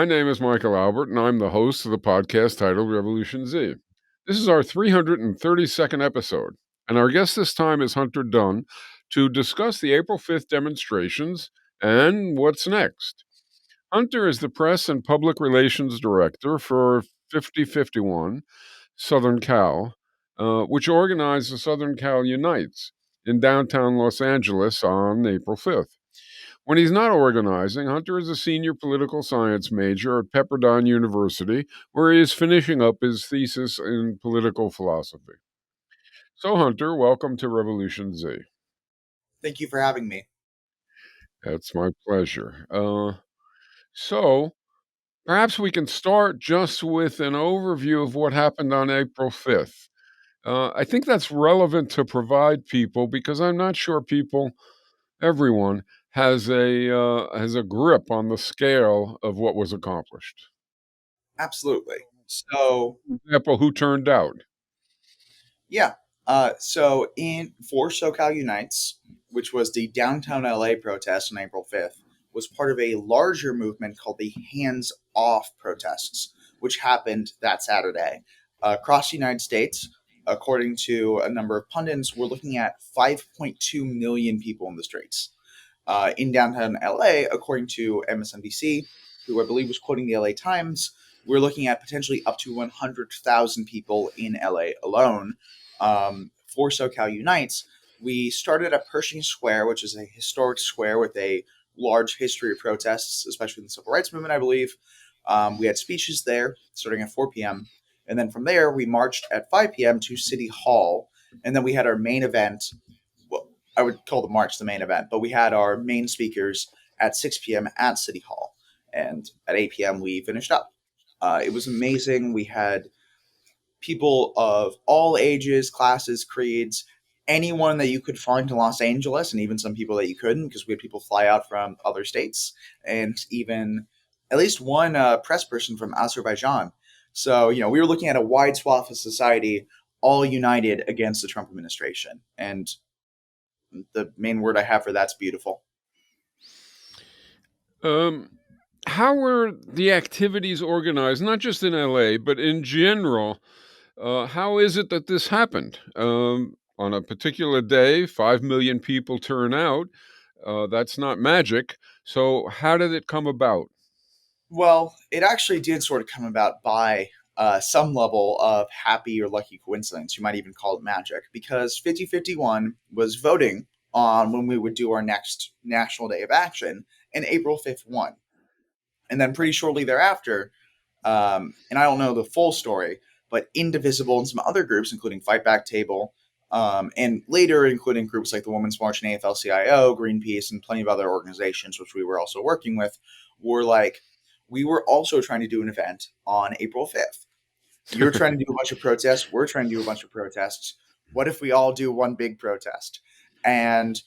My name is Michael Albert, and I'm the host of the podcast titled Revolution Z. This is our 332nd episode, and our guest this time is Hunter Dunn to discuss the April 5th demonstrations and what's next. Hunter is the Press and Public Relations Director for 5051 Southern Cal, which organized the Southern Cal Unites in downtown Los Angeles on April 5th. When he's not organizing, Hunter is a senior political science major at Pepperdine University, where he is finishing up his thesis in political philosophy. So, Hunter, welcome to Revolution Z. Thank you for having me. That's my pleasure. So, perhaps we can start just with an overview of what happened on April 5th. I think that's relevant to provide people because I'm not sure everyone has a grip on the scale of what was accomplished. Absolutely. So, For example, who turned out? yeah. So in for SoCal Unites, which was the downtown LA protest on April 5th, was part of a larger movement called the Hands Off protests, which happened that Saturday. Across the United States, according to a number of pundits, we're looking at 5.2 million people in the streets. In downtown LA, according to MSNBC, who I believe was quoting the LA Times, we're looking at potentially up to 100,000 people in LA alone. For SoCal Unites, we started at Pershing Square, which is a historic square with a large history of protests, especially in the civil rights movement, I believe. We had speeches there starting at 4 p.m. And then from there, we marched at 5 p.m. to City Hall. And then we had our main event. Well, I would call the march the main event, but we had our main speakers at 6 p.m. at City Hall. And at 8 p.m., we finished up. It was amazing. We had people of all ages, classes, creeds, anyone that you could find in Los Angeles, and even some people that you couldn't, because we had people fly out from other states, and even at least one press person from Azerbaijan. So, we were looking at a wide swath of society all united against the Trump administration. And the main word I have for that's beautiful. Um, how were the activities organized, not just in LA, but in general? How is it that this happened? On a particular day, 5 million people turn out. That's not magic. So, how did it come about? Well, it actually did sort of come about by some level of happy or lucky coincidence. You might even call it magic, because 5051 was voting on when we would do our next National Day of Action, and April 5th won. And then pretty shortly thereafter, and I don't know the full story, but Indivisible and some other groups, including Fight Back Table, and later including groups like the Women's March and AFL-CIO, Greenpeace, and plenty of other organizations, which we were also working with, were like, we were also trying to do an event on April 5th. You're trying to do a bunch of protests. We're trying to do a bunch of protests. What if we all do one big protest? And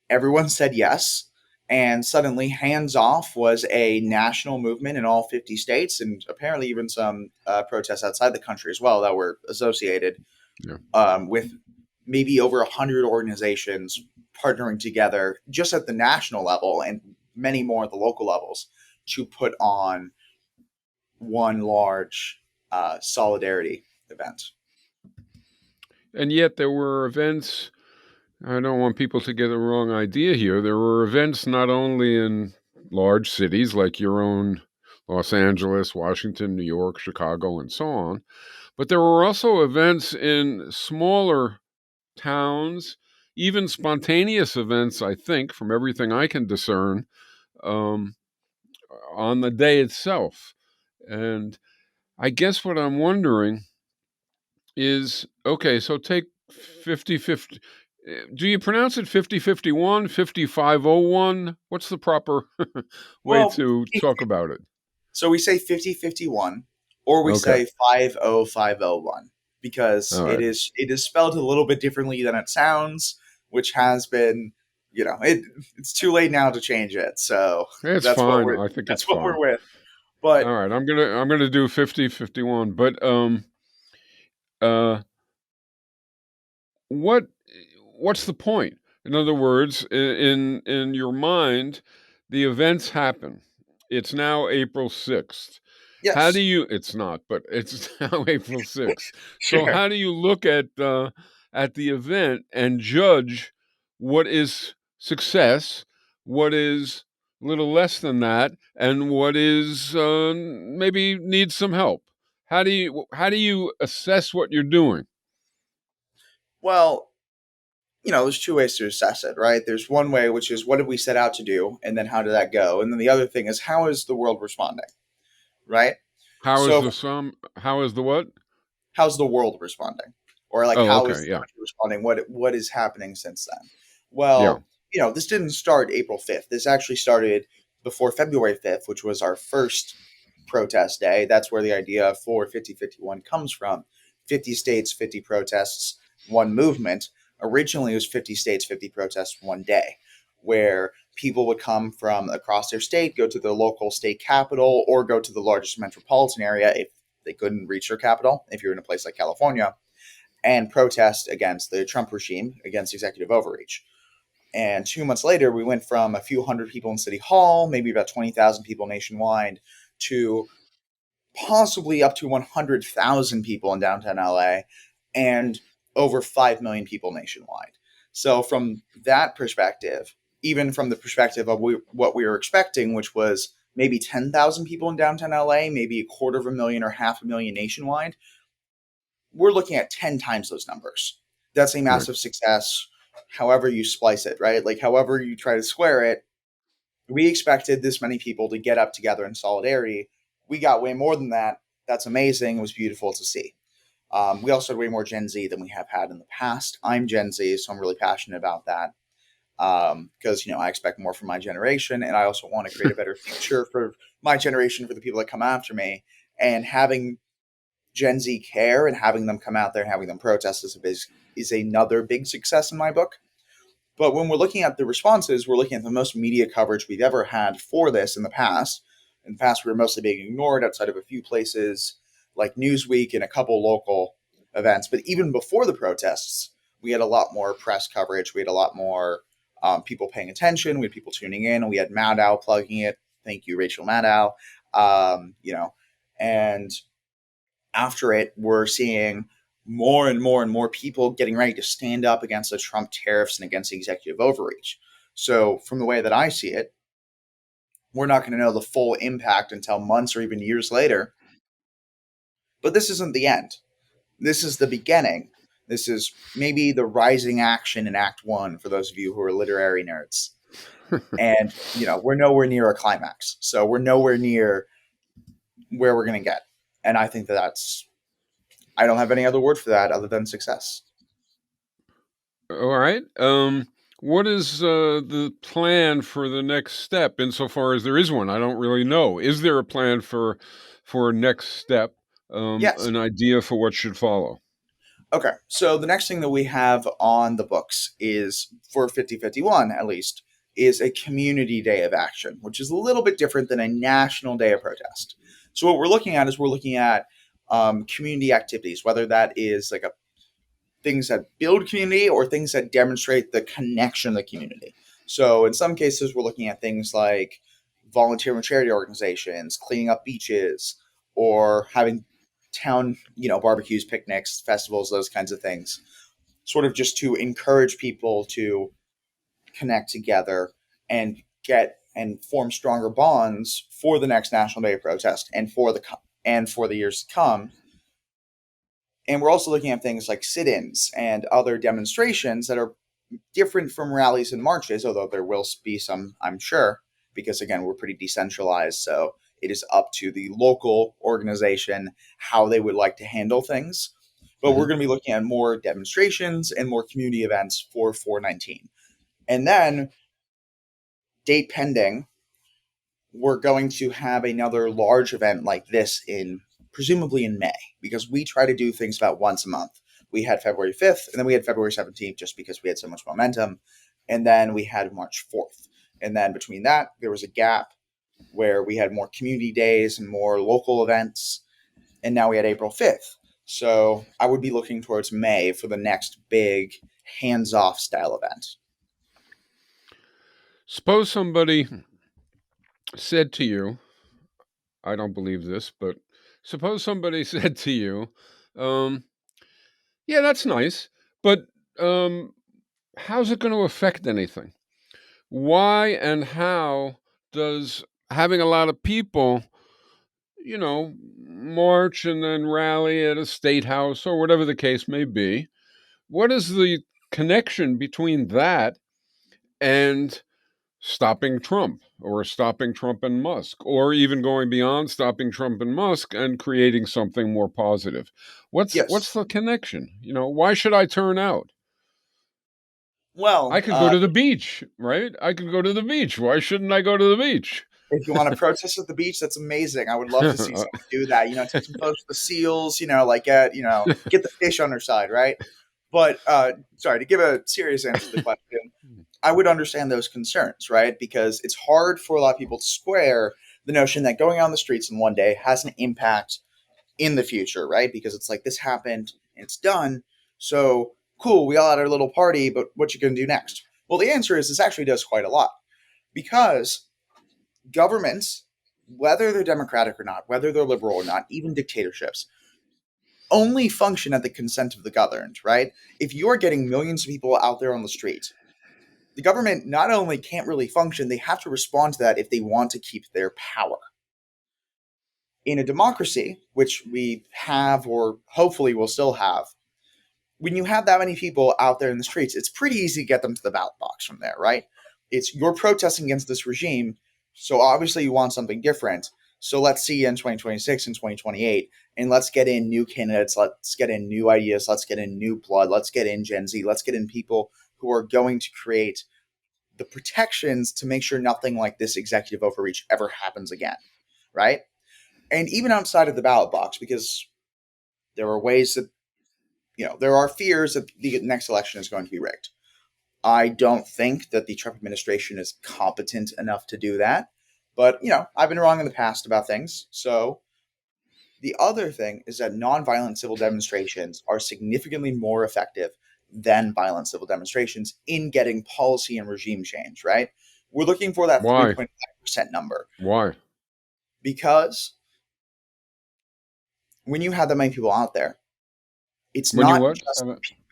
everyone said yes. And suddenly, Hands Off was a national movement in all 50 states, and apparently even some protests outside the country as well that were associated Yeah. with maybe over 100 organizations partnering together just at the national level and many more at the local levels to put on one large solidarity event. And yet, there were events. I don't want people to get the wrong idea here. There were events not only in large cities like your own Los Angeles, Washington, New York, Chicago, and so on, but there were also events in smaller towns, even spontaneous events, I think, from everything I can discern, um, on the day itself. And I guess what I'm wondering is okay, so take 50/50. Do you pronounce it 50/51, 55/01? What's the proper way Well, to talk about it? so we say 5051 or we Okay. say 50501 because All it right. is spelled a little bit differently than it sounds, which has been, it's too late now to change it. So It's that's what fine. we're I think it's that's what fine. we're with. But All right. I'm gonna do 50/51. But uh what what's the point? In other words, in your mind, the events happen. It's now April 6th. How do Yes. you it's not, but it's now April 6th. So Sure. how do you look at the event and judge what is success, what is a little less than that, and what is maybe needs some help? How do you assess what you're doing? Well, there's two ways to assess it, right? There's one way, which is what did we set out to do, and then how did that go? And then the other thing is how is the world responding, right? How is So the sum? How is the what? how's the world responding, or like Oh, how is okay, the yeah, country responding? What is happening since then? yeah. Well, this didn't start April 5th. This actually started before February 5th, which was our first protest day. That's where the idea of 45051 comes from. 50 states, 50 protests, one movement. Originally it was 50 states, 50 protests, one day, where people would come from across their state, go to the local state capital, or go to the largest metropolitan area if they couldn't reach their capital, if you're in a place like California, and protest against the Trump regime, against executive overreach. And 2 months later, we went from a few hundred people in City Hall, maybe about 20,000 people nationwide, to possibly up to 100,000 people in downtown LA and over 5 million people nationwide. So, from that perspective, even from the perspective of what we were expecting, which was maybe 10,000 people in downtown LA, maybe a quarter of a million or half a million nationwide, we're looking at 10 times those numbers. That's a Right. massive success, however you splice it, right? Like, however you try to square it, we expected this many people to get up together in solidarity. We got way more than that. That's amazing. It was beautiful to see. We also had way more Gen Z than we have had in the past. I'm Gen Z, so I'm really passionate about that because I expect more from my generation, and I also want to create a better future for my generation, for the people that come after me. And having Gen Z care and having them come out there and having them protest is another big success in my book. But when we're looking at the responses, we're looking at the most media coverage we've ever had for this in the past. In the past, we were mostly being ignored outside of a few places like Newsweek and a couple local events. But even before the protests, we had a lot more press coverage. We had a lot more people paying attention. We had people tuning in. We had Maddow plugging it. Thank you, Rachel Maddow. And after it, we're seeing more and more and more people getting ready to stand up against the Trump tariffs and against the executive overreach. So, from the way that I see it, we're not going to know the full impact until months or even years later. But this isn't the end. This is the beginning. This is maybe the rising action in Act One for those of you who are literary nerds. And, we're nowhere near a climax. So, we're nowhere near where we're going to get. And I think I don't have any other word for that other than success. All right. What is the plan for the next step, insofar as there is one? I don't really know. Is there a plan for a next step? Yes. An idea for what should follow? Okay, so the next thing that we have on the books is for 5051 at least is a community day of action, which is a little bit different than a national day of protest. So what we're looking at is we're looking at community activities, whether that is like a things that build community or things that demonstrate the connection of the community. So in some cases, we're looking at things like volunteer and charity organizations, cleaning up beaches, or having town, barbecues, picnics, festivals, those kinds of things, sort of just to encourage people to connect together and get and form stronger bonds for the next National Day of protest and for the years to come. And we're also looking at things like sit-ins and other demonstrations that are different from rallies and marches, although there will be some, I'm sure, because again, we're pretty decentralized. So it is up to the local organization how they would like to handle things. But we're Hmm. going to be looking at more demonstrations and more community events for 419. And then, date pending, we're going to have another large event like this in presumably in May, because we try to do things about once a month. We had February 5th, and then we had February 17th just because we had so much momentum. And then we had March 4th. And then between that, there was a gap where we had more community days and more local events. And now we had April 5th. So I would be looking towards May for the next big hands off style event. Suppose somebody said to you, I don't believe this, but suppose somebody said to you, um, yeah, that's nice, but um, how's it going to affect anything? Why and how does having a lot of people, march and then rally at a state house or whatever the case may be? What is the connection between that and stopping Trump or stopping Trump and Musk, or even going beyond stopping Trump and Musk and creating something more positive? What's Yes. the connection? Why should I turn out? I Well, could go to the beach, right? I could go to the beach. Why shouldn't I go to the beach? if you want to protest at the beach, that's amazing. I would love to see someone do that. Take some photos of the seals. Like get the fish on their side, right? But sorry, to give a serious answer to the question, I would understand those concerns, right? Because it's hard for a lot of people to square the notion that going out on the streets in one day has an impact in the future, right? Because it's like this happened and it's done. So cool, we all had our little party, but what you gonna do next? Well, the answer is this actually does quite a lot because governments, whether they're democratic or not, whether they're liberal or not, even dictatorships, only function at the consent of the governed, right? If you're getting millions of people out there on the street, the government not only can't really function, they have to respond to that if they want to keep their power. In a democracy, which we have or hopefully will still have, when you have that many people out there in the streets, it's pretty easy to get them to the ballot box from there, right? It's you're protesting against this regime, so obviously you want something different. So let's see in 2026 and 2028, and let's get in new candidates, let's get in new ideas, let's get in new blood, let's get in Gen Z, let's get in people who are going to create the protections to make sure nothing like this executive overreach ever happens again, right? And even outside of the ballot box, because there are ways that there are fears that the next election is going to be rigged. I don't think that the Trump administration is competent enough to do that. But, I've been wrong in the past about things. So the other thing is that nonviolent civil demonstrations are significantly more effective than violent civil demonstrations in getting policy and regime change, right? We're looking for that Why? 3.5% number Why? because when you have that many people out there, it's When you not what? just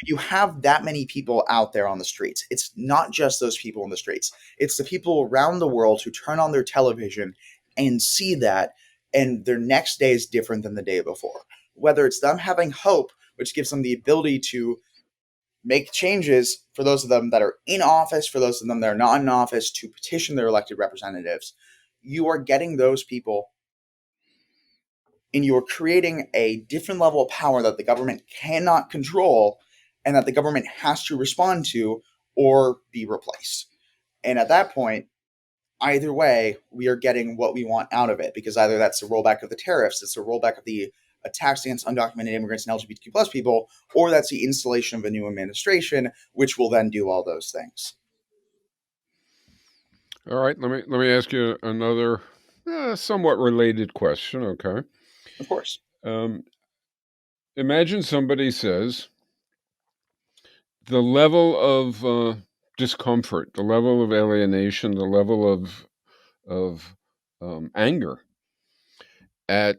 you have that many people out there on the streets. It's not just those people on the streets. It's the people around the world who turn on their television and see that, and their next day is different than the day before. Whether it's them having hope, which gives them the ability to make changes for those of them that are in office, for those of them that are not in office, to petition their elected representatives, you are getting those people and you're creating a different level of power that the government cannot control and that the government has to respond to or be replaced. And at that point, either way, we are getting what we want out of it because either that's the rollback of the tariffs, it's the rollback of the attacks against undocumented immigrants and LGBTQ plus people, or that's the installation of a new administration, which will then do all those things. All right, let me ask you another somewhat related question. Okay, Of course. um, imagine somebody says the level of discomfort, the level of alienation, the level of anger at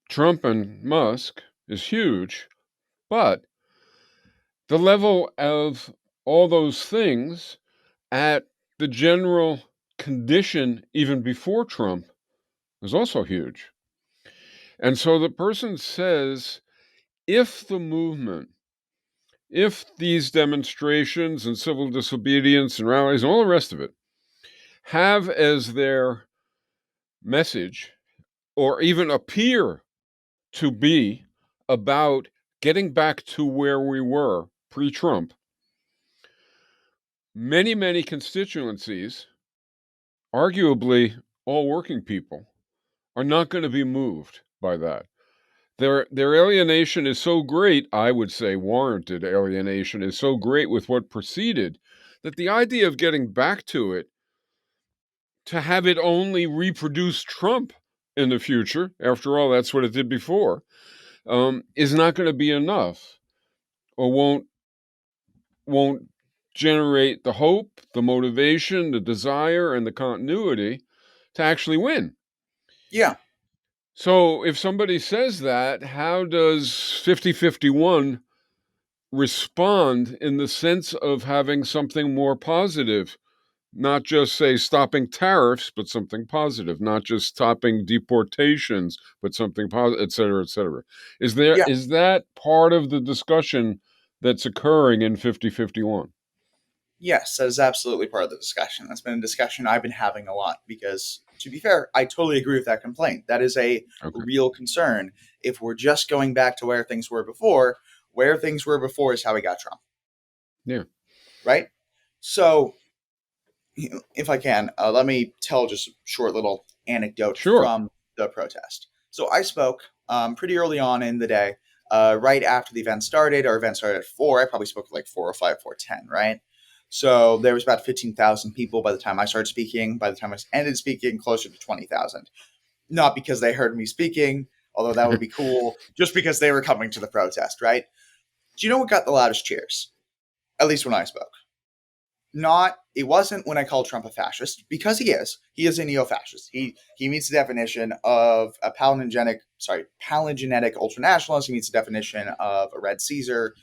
Trump and Musk is huge, but the level of all those things at the general condition even before Trump is also huge. And so the person says if the movement, if these demonstrations and civil disobedience and rallies and all the rest of it have as their message or even appear to be about getting back to where we were pre Trump, many, many constituencies, arguably all working people, are not going to be moved by that. Their alienation is so great, I would say warranted alienation is so great with what preceded, that the idea of getting back to it, to have it only reproduce Trump in the future, after all, that's what it did before, is not going to be enough, or won't generate the hope, the motivation, the desire, and the continuity to actually win. Yeah. So if somebody says that, how does 5051 respond in the sense of having something more positive? Not just say stopping tariffs, but something positive, not just stopping deportations, but something positive, et cetera, et cetera. Yeah. Is that part of the discussion that's occurring in 5051? Yes, that is absolutely part of the discussion. That's been a discussion I've been having a lot because, to be fair, I totally agree with that complaint. That is a Okay. real concern. If we're just going back to where things were before is how we got Trump, Yeah. right? So, if I can, let me tell just a short little anecdote Sure. from the protest. So, I spoke pretty early on in the day, right after the event started. Our event started at 4. I probably spoke at like 4:05, 4:10, right? So there was about 15,000 people by the time I started speaking. By the time I ended speaking, closer to 20,000. Not because they heard me speaking, although that would be cool, just because they were coming to the protest, right? Do you know what got the loudest cheers? At least when I spoke. It wasn't when I called Trump a fascist, because he is. He is a neo-fascist. He meets the definition of a palingenetic ultranationalist. He meets the definition of a red Caesar.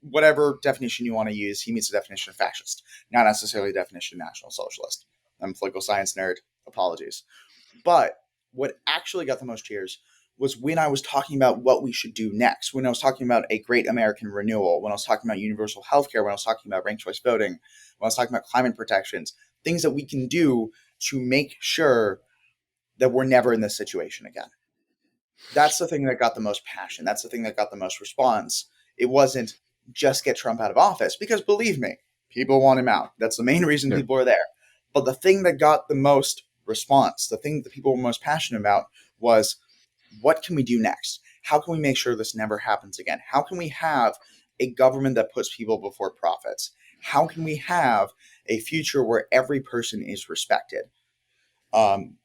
Whatever definition you want to use, he meets the definition of fascist, not necessarily the definition of national socialist. I'm a political science nerd. Apologies. But what actually got the most cheers was when I was talking about what we should do next, when I was talking about a great American renewal, when I was talking about universal healthcare, when I was talking about ranked choice voting, when I was talking about climate protections, things that we can do to make sure that we're never in this situation again. That's the thing that got the most passion. That's the thing that got the most response. It wasn't just get Trump out of office, because believe me, people want him out. That's the main reason Yeah. people are there. But the thing that got the most response, the thing that people were most passionate about was, what can we do next? How can we make sure this never happens again? How can we have a government that puts people before profits? How can we have a future where every person is respected? And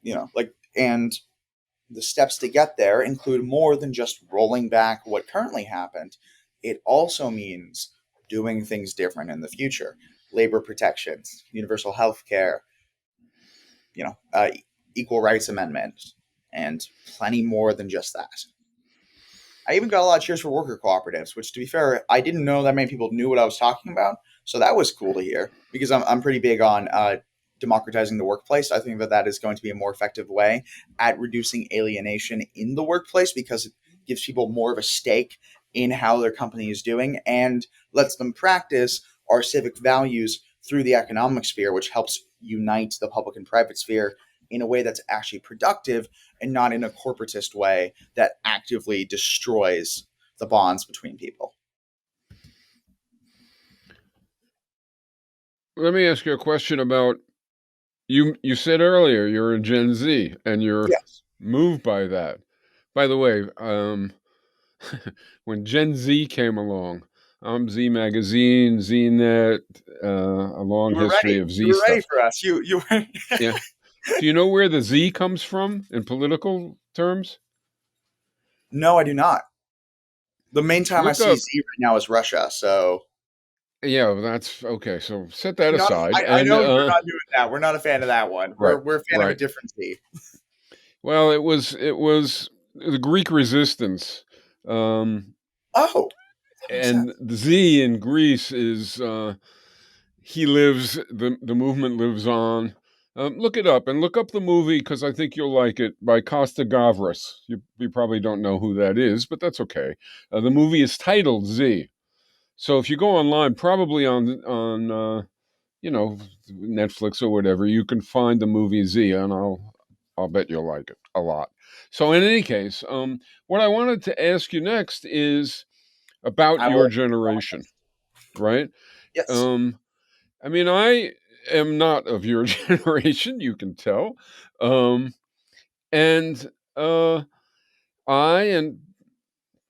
the steps to get there include more than just rolling back what currently happened. It also means doing things different in the future. Labor protections, universal health care, you know, uh, equal rights amendment, and plenty more than just that. I even got a lot of cheers for worker cooperatives, which, to be fair, I didn't know that many people knew what I was talking about. So that was cool to hear, because I'm pretty big on democratizing the workplace. I think that that is going to be a more effective way at reducing alienation in the workplace, because it gives people more of a stake in how their company is doing and lets them practice our civic values through the economic sphere, which helps unite the public and private sphere in a way that's actually productive and not in a corporatist way that actively destroys the bonds between people. Let me ask you a question about you said earlier you're a Gen Z and you're Yes. moved by that. By the way, when Gen Z came along, I'm Z Magazine, ZNet, a long You were history ready. of You Z were ready stuff. for us. You were. Yeah. Do you know where the Z comes from in political terms? No, I do not. The main time I Look see up. Z right now is Russia. So Yeah, that's okay. So set that not. aside. I And know we're not doing that. We're not a fan of that one. right, We're a fan of a right. different Z. Well, it was the Greek resistance. Um, Oh, that makes and sense. the Z in Greece is he lives the movement lives on. Look it up and look up the movie because I think you'll like it by Costa Gavras. You probably don't know who that is, but that's okay. The movie is titled Z. So if you go online, probably on you know Netflix or whatever, you can find the movie Z, and I'll bet you'll like it a lot. So in any case, what I wanted to ask you next is about I your will. generation, right? Yes. Um, I mean, I am not of your generation, you can tell. Um, and I and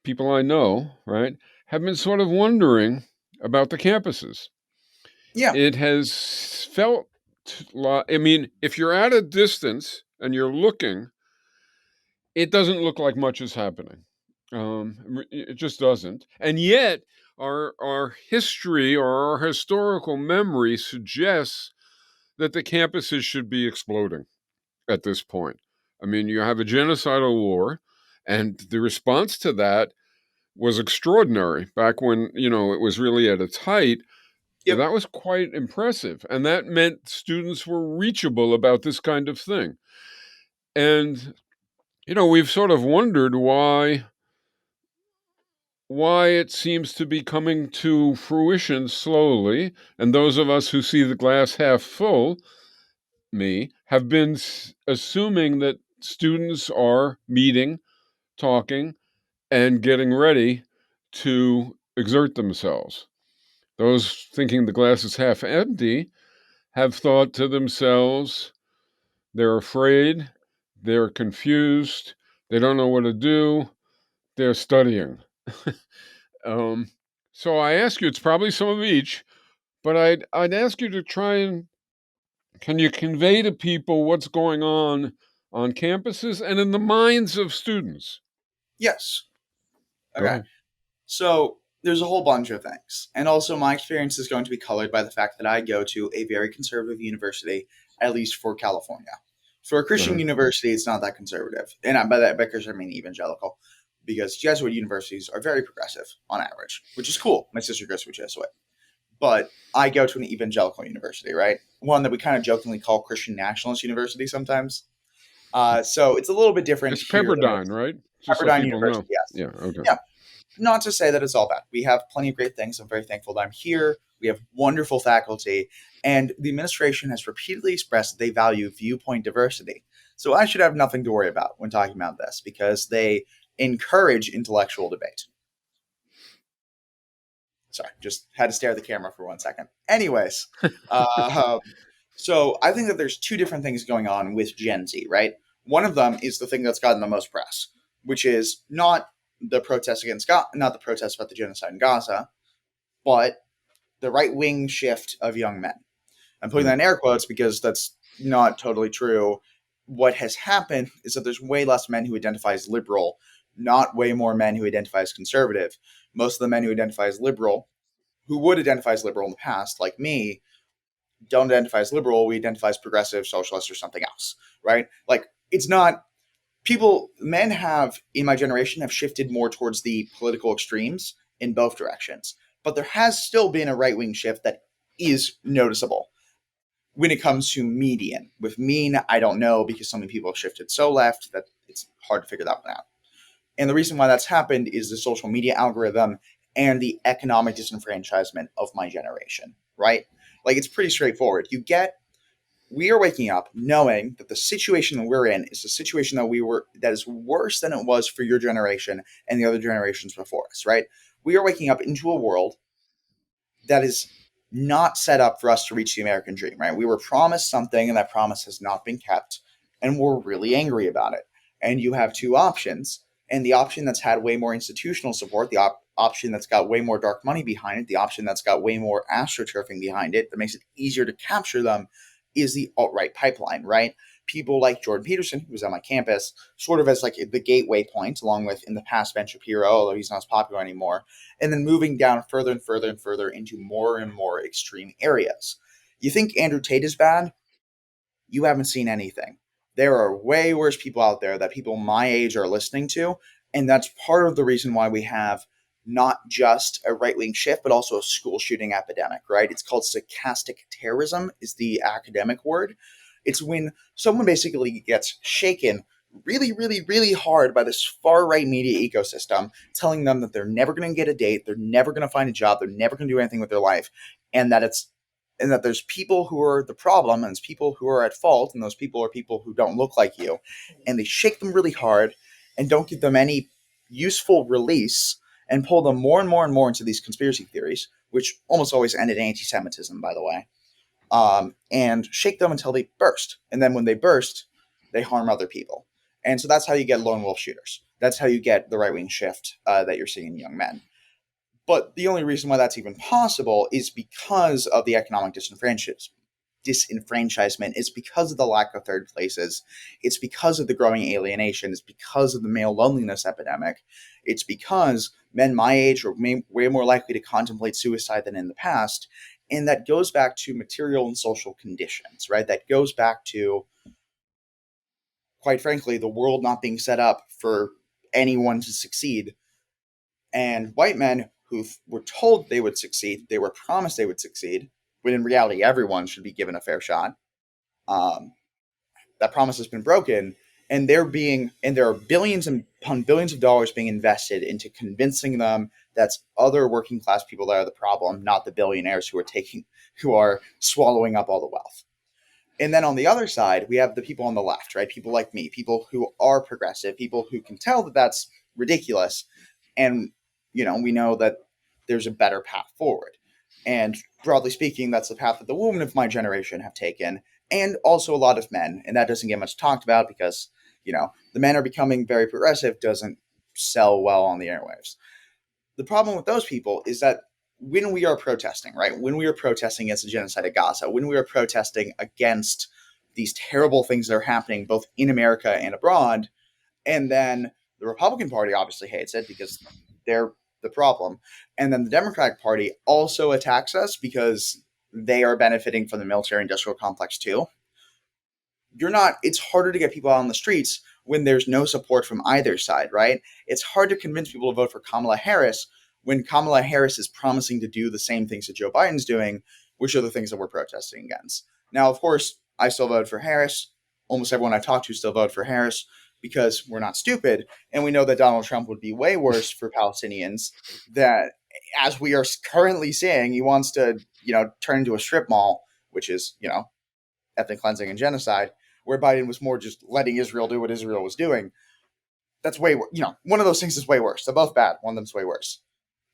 people I know, right, have been sort of wondering about the campuses. Yeah. It has felt like, I mean, if you're at a distance and you're looking, it doesn't look like much is happening. It just doesn't. And yet, our history or our historical memory suggests that the campuses should be exploding. at this point. I mean, you have a genocidal war, and the response to that was extraordinary back when, it was really at its height. Yep. That was quite impressive. And that meant students were reachable about this kind of thing. And, we've sort of wondered why it seems to be coming to fruition slowly. And those of us who see the glass half full, me, have been assuming that students are meeting, talking, and getting ready to exert themselves. Those thinking the glass is half empty have thought to themselves, they're afraid, they're confused, they don't know what to do, they're studying. um, so I ask you, it's probably some of each, but I'd ask you to try and can you convey to people what's going on campuses and in the minds of students? Yes. Go Okay. ahead. So there's a whole bunch of things. And also, my experience is going to be colored by the fact that I go to a very conservative university, at least for California. For a Christian Uh-huh. university, it's not that conservative. And by that, by Christian, I mean evangelical, because Jesuit universities are very progressive on average, which is cool. My sister goes to a Jesuit. But I go to an evangelical university, right? One that we kind of jokingly call Christian Nationalist University sometimes. So it's a little bit different It's here than Pepperdine, right? Just so Pepperdine people know. University, yes. Yeah, okay. Yeah, not to say that it's all bad. We have plenty of great things. I'm very thankful that I'm here. We have wonderful faculty, and the administration has repeatedly expressed that they value viewpoint diversity. So I should have nothing to worry about when talking about this because they encourage intellectual debate. Sorry, just had to stare at the camera for 1 second. Anyways, uh, so I think that there's two different things going on with Gen Z, right? One of them is the thing that's gotten the most press, which is not the protest against not the protest about the genocide in Gaza, but the right wing shift of young men. I'm putting that Right. in air quotes because that's not totally true. What has happened is that there's way less men who identify as liberal, not way more men who identify as conservative. Most of the men who identify as liberal, who would identify as liberal in the past, like me, don't identify as liberal. We identify as progressive, socialist, or something else, right? Like, it's not men have in my generation have shifted more towards the political extremes in both directions, but there has still been a right wing shift that is noticeable when it comes to median. With mean, I don't know because so many people have shifted so left that it's hard to figure that one out. And the reason why that's happened is the social media algorithm and the economic disenfranchisement of my generation, right? Like, it's pretty straightforward. We are waking up knowing that the situation that we're in is a situation that is worse than it was for your generation and the other generations before us, right? We are waking up into a world that is not set up for us to reach the American dream, right? We were promised something and that promise has not been kept, and we're really angry about it. And you have two options, and the option that's had way more institutional support, the option that's got way more dark money behind it, the option that's got way more astroturfing behind it that makes it easier to capture them is the alt-right pipeline, right? People like Jordan Peterson, who was on my campus, sort of as like the gateway point, along with in the past Ben Shapiro, although he's not as popular anymore, and then moving down further and further and further into more and more extreme areas. You think Andrew Tate is bad? You haven't seen anything. There are way worse people out there that people my age are listening to, and that's part of the reason why we have not just a right-wing shift, but also a school shooting epidemic, right? It's called stochastic terrorism is the academic word. It's when someone basically gets shaken really, really, really hard by this far-right media ecosystem, telling them that they're never going to get a date, they're never going to find a job, they're never going to do anything with their life, and that there's people who are the problem and there's people who are at fault, and those people are people who don't look like you, and they shake them really hard and don't give them any useful release and pull them more and more and more into these conspiracy theories, which almost always end in anti-Semitism, by the way, and shake them until they burst. And then when they burst, they harm other people. And so that's how you get lone wolf shooters. That's how you get the right wing shift that you're seeing in young men. But the only reason why that's even possible is because of the economic disenfranchisement. It's because of the lack of third places. It's because of the growing alienation. It's because of the male loneliness epidemic. It's because men my age are way more likely to contemplate suicide than in the past. And that goes back to material and social conditions, right? That goes back to quite frankly, the world not being set up for anyone to succeed. And white men who were told they would succeed, they were promised they would succeed, when in reality, everyone should be given a fair shot. Um, that promise has been broken, and there are billions and upon billions of dollars being invested into convincing them that's other working class people that are the problem, not the billionaires who are swallowing up all the wealth. And then on the other side, we have the people on the left, right? People like me, people who are progressive, people who can tell that that's ridiculous, and we know that there's a better path forward. And broadly speaking, that's the path that the women of my generation have taken, and also a lot of men. And that doesn't get much talked about because the men are becoming very progressive doesn't sell well on the airwaves. The problem with those people is that when we are protesting, right? When we are protesting against the genocide of Gaza, when we are protesting against these terrible things that are happening both in America and abroad, and then the Republican Party obviously hates it because they're the problem. And then the Democratic Party also attacks us because they are benefiting from the military industrial complex too. It's harder to get people out on the streets when there's no support from either side, right? It's hard to convince people to vote for Kamala Harris when Kamala Harris is promising to do the same things that Joe Biden's doing, which are the things that we're protesting against. Now, of course, I still vote for Harris. Almost everyone I've talked to still vote for Harris because we're not stupid. And we know that Donald Trump would be way worse for Palestinians, that as we are currently seeing, he wants to, turn into a strip mall, which is, ethnic cleansing and genocide, where Biden was more just letting Israel do what Israel was doing. That's way, one of those things is way worse. They're both bad. One of them's way worse.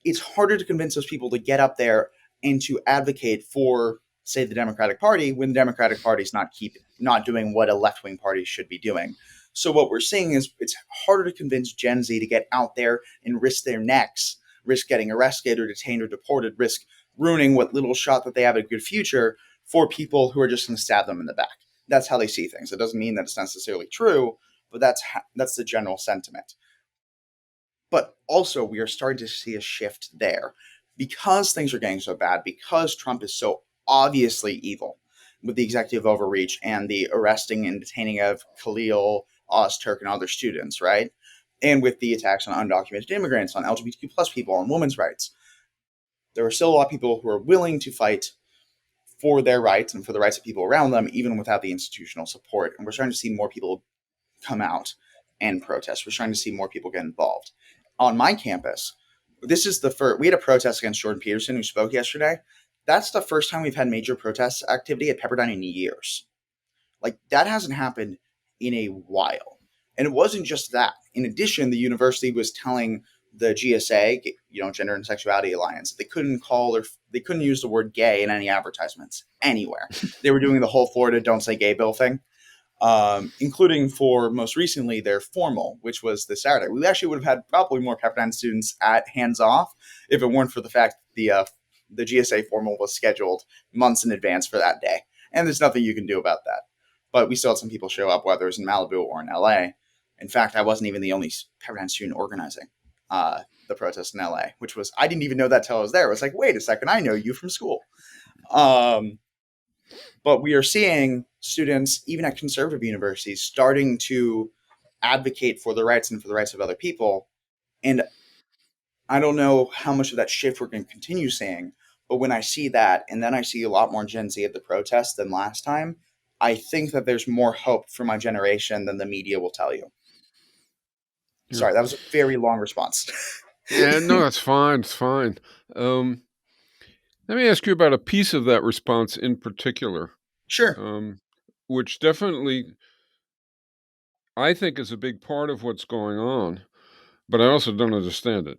It's harder to convince those people to get up there and to advocate for, say, the Democratic Party when the Democratic Party is not doing what a left wing party should be doing. So what we're seeing is it's harder to convince Gen Z to get out there and risk their necks, risk getting arrested or detained or deported, risk ruining what little shot that they have at a good future for people who are just going to stab them in the back. That's how they see things. It doesn't mean that it's necessarily true, but that's the general sentiment. But also, we are starting to see a shift there because things are getting so bad, because Trump is so obviously evil with the executive overreach and the arresting and detaining of Khalil, Ozturk, and other students, right? And with the attacks on undocumented immigrants, on LGBTQ plus people, on women's rights. There are still a lot of people who are willing to fight for their rights and for the rights of people around them, even without the institutional support. And we're starting to see more people come out and protest. We're starting to see more people get involved. On my campus, this is the first. We had a protest against Jordan Peterson, who spoke yesterday. That's the first time we've had major protest activity at Pepperdine in years. Like, that hasn't happened in a while. And it wasn't just that. In addition, the university was telling the GSA, Gender and Sexuality Alliance, they couldn't use the word gay in any advertisements anywhere. They were doing the whole Florida Don't Say Gay bill thing, including for most recently their formal, which was this Saturday. We actually would have had probably more Pepperdine students at Hands Off if it weren't for the fact that the GSA formal was scheduled months in advance for that day. And there's nothing you can do about that. But we still had some people show up, whether it was in Malibu or in LA. In fact, I wasn't even the only Pepperdine student organizing the protest in LA, I didn't even know that till I was there. It was like, wait a second, I know you from school. But we are seeing students, even at conservative universities, starting to advocate for their rights and for the rights of other people. And I don't know how much of that shift we're going to continue seeing, but when I see that, and then I see a lot more Gen Z at the protest than last time, I think that there's more hope for my generation than the media will tell you. Yeah. Sorry, that was a very long response. Yeah, no, that's fine. It's fine. Um, Let me ask you about a piece of that response in particular, Sure. um, which definitely I think is a big part of what's going on, but I also don't understand it.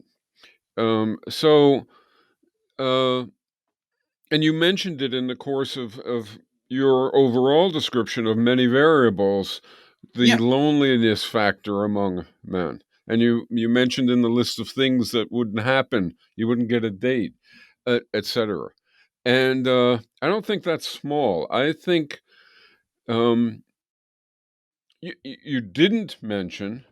So, uh, and you mentioned it in the course of your overall description of many variables, the Yeah. loneliness factor among men. And you mentioned in the list of things that wouldn't happen, you wouldn't get a date, etc. And I don't think that's small. I think you didn't mention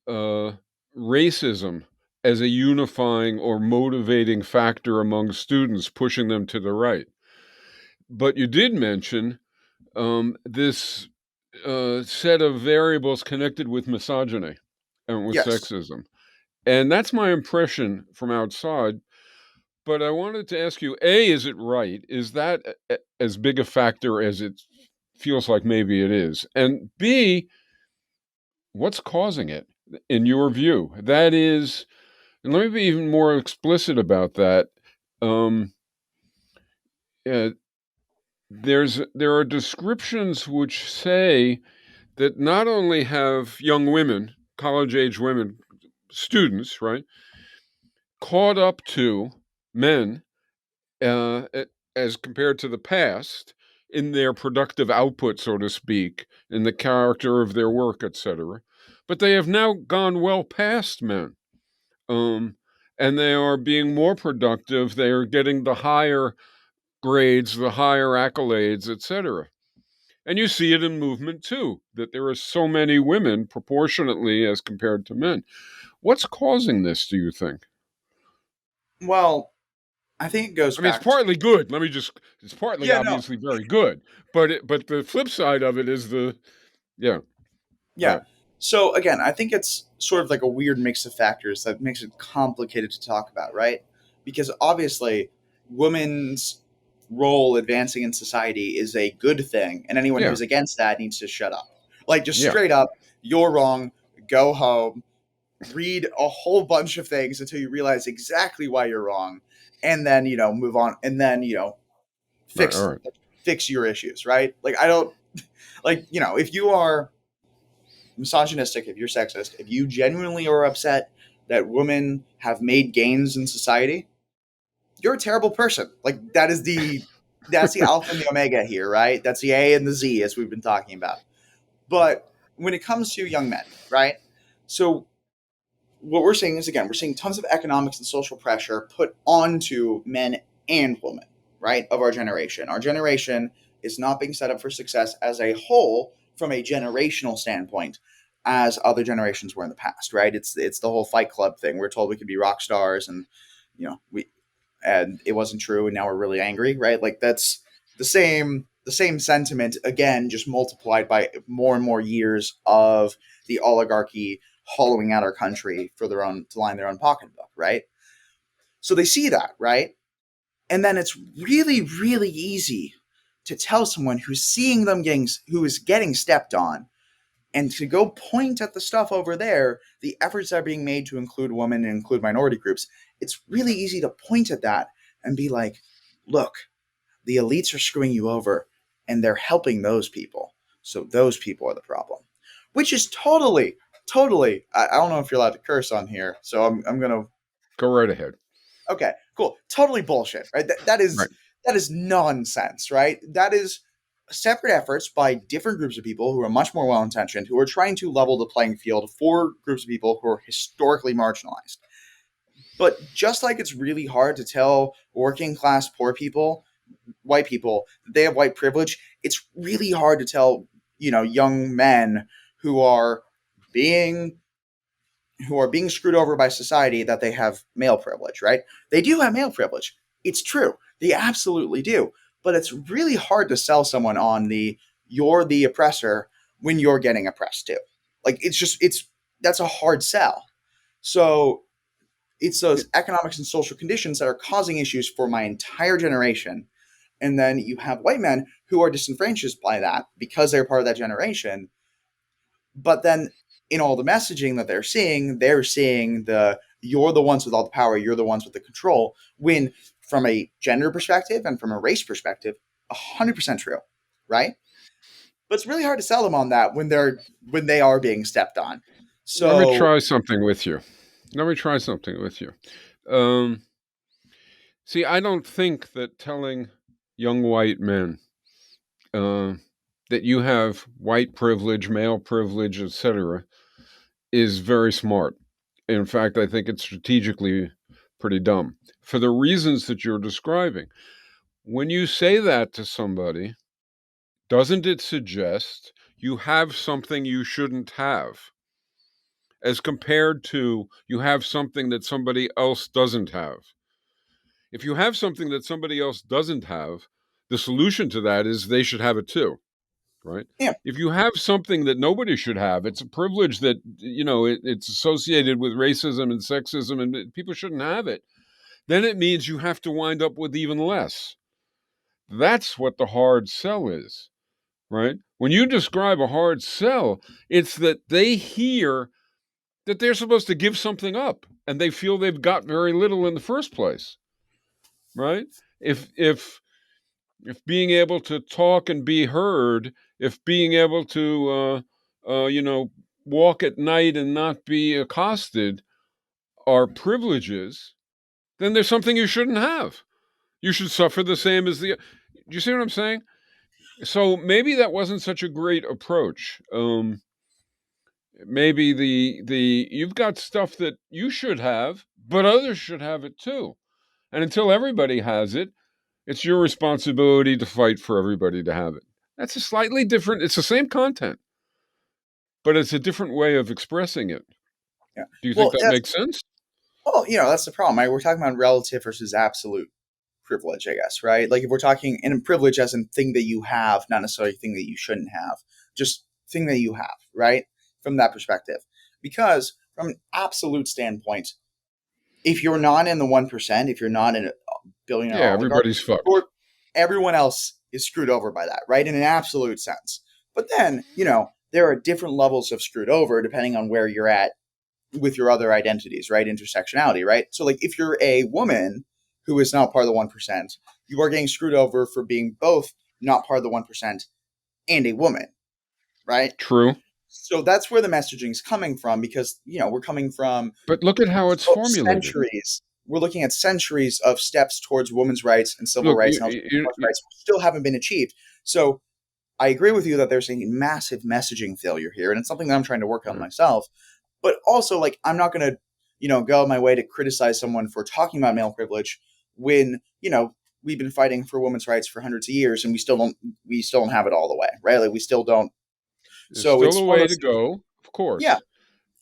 uh, racism as a unifying or motivating factor among students, pushing them to the right. But you did mention this. set of variables connected with misogyny and with Yes. sexism. And that's my impression from outside. But I wanted to ask you, A, is it right? Is that as big a factor as it feels like maybe it is? And B, what's causing it in your view? That is, and let me be even more explicit about that. Um, uh, there are descriptions which say that not only have young women, college age women, students, right, caught up to men uh, as compared to the past in their productive output, so to speak, in the character of their work, etc. But they have now gone well past men, um, and they are being more productive. They are getting the higher grades, the higher accolades, etc. And you see it in movement too, that there are so many women proportionately as compared to men. What's causing this, do you think? Well, I think it goes I mean, it's back to, partly good. It's partly yeah, no, obviously very good, but the flip side of it is yeah, yeah. right, So again, I think it's sort of like a weird mix of factors that makes it complicated to talk about, right? Because obviously, women's role advancing in society is a good thing, and anyone yeah, who's against that needs to shut up. Like just yeah, straight up, you're wrong. Go home, read a whole bunch of things until you realize exactly why you're wrong, and then move on, and then right, fix all right, fix your issues, right? Like I don't like if you are misogynistic, if you're sexist, if you genuinely are upset that women have made gains in society, you're a terrible person. Like that's the alpha and the omega here, right? That's the A and the Z as we've been talking about. But when it comes to young men, right? So what we're seeing is, again, we're seeing tons of economics and social pressure put onto men and women, right, of our generation. Our generation is not being set up for success as a whole from a generational standpoint as other generations were in the past, right? It's the whole Fight Club thing. We're told we could be rock stars, and we and it wasn't true, and now we're really angry, right? Like that's the same sentiment again, just multiplied by more and more years of the oligarchy hollowing out our country for their own to line their own pocketbook, right? So they see that, right? And then it's really, really easy to tell someone who is getting stepped on, and to go point at the stuff over there, the efforts that are being made to include women and include minority groups. It's really easy to point at that and be like, look, the elites are screwing you over, and they're helping those people. So those people are the problem, which is totally, totally. I don't know if you're allowed to curse on here, so I'm gonna. go right ahead, Okay, cool. Totally bullshit, right? right, That is nonsense, right? That is separate efforts by different groups of people who are much more well intentioned, who are trying to level the playing field for groups of people who are historically marginalized. But just like it's really hard to tell working class poor people, white people, that they have white privilege, it's really hard to tell, young men who are being screwed over by society that they have male privilege, right? They do have male privilege. It's true. They absolutely do. But it's really hard to sell someone on the you're the oppressor when you're getting oppressed too. Like it's that's a hard sell. So it's yeah, those economics and social conditions that are causing issues for my entire generation. And then you have white men who are disenfranchised by that because they're part of that generation, but then in all the messaging that they're seeing the you're the ones with all the power, you're the ones with the control. When from a gender perspective and from a race perspective, 100% true, right? But it's really hard to sell them on that when they are being stepped on. let me So try something with you. Let me try something with you. Um, See, I don't think that telling young white men uh, that you have white privilege, male privilege, etc., is very smart. In fact, I think it's strategically pretty dumb for the reasons that you're describing. When you say that to somebody, doesn't it suggest you have something you shouldn't have, as compared to you have something that somebody else doesn't have? If you have something that somebody else doesn't have, the solution to that is they should have it too. right? Yeah. If you have something that nobody should have, it's a privilege that, it's associated with racism and sexism, and people shouldn't have it. Then it means you have to wind up with even less. That's what the hard sell is, right? When you describe a hard sell, it's that they hear that they're supposed to give something up and they feel they've got very little in the first place, right? If being able to talk and be heard, if being able to walk at night and not be accosted are privileges, then there's something you shouldn't have. You should suffer the same as the. Do you see what I'm saying? So maybe that wasn't such a great approach. Maybe the you've got stuff that you should have, but others should have it too. And until everybody has it, it's your responsibility to fight for everybody to have it. That's a slightly different. It's the same content, but it's a different way of expressing it. Yeah. Do you think Well, that makes sense? that's the problem, right? We're talking about relative versus absolute privilege, I guess, right? Like if we're talking in privilege as in thing that you have, not necessarily thing that you shouldn't have, just thing that you have, right? From that perspective. Because from an absolute standpoint, if you're not in the 1%, if you're not in a billionaire Yeah, oligarch, everybody's fucked. everyone else is screwed over by that, right? In an absolute sense. But then, there are different levels of screwed over depending on where you're at with your other identities, right? Intersectionality, right? So, like, if you're a woman who is not part of the 1%, you are getting screwed over for being both not part of the 1% and a woman, right? True, So that's where the messaging is coming from because, we're coming from but look at how it's formulated. centuries. We're looking at centuries of steps towards women's rights and civil Look, rights and LGBT rights still haven't been achieved. So I agree with you that there's a massive messaging failure here, and it's something that I'm trying to work on myself. But also, like, I'm not going to, go my way to criticize someone for talking about male privilege when, we've been fighting for women's rights for hundreds of years and we still don't have it all the way, right? Like, we still don't. there's So still it's a one of way those to things. go, of Yeah. course,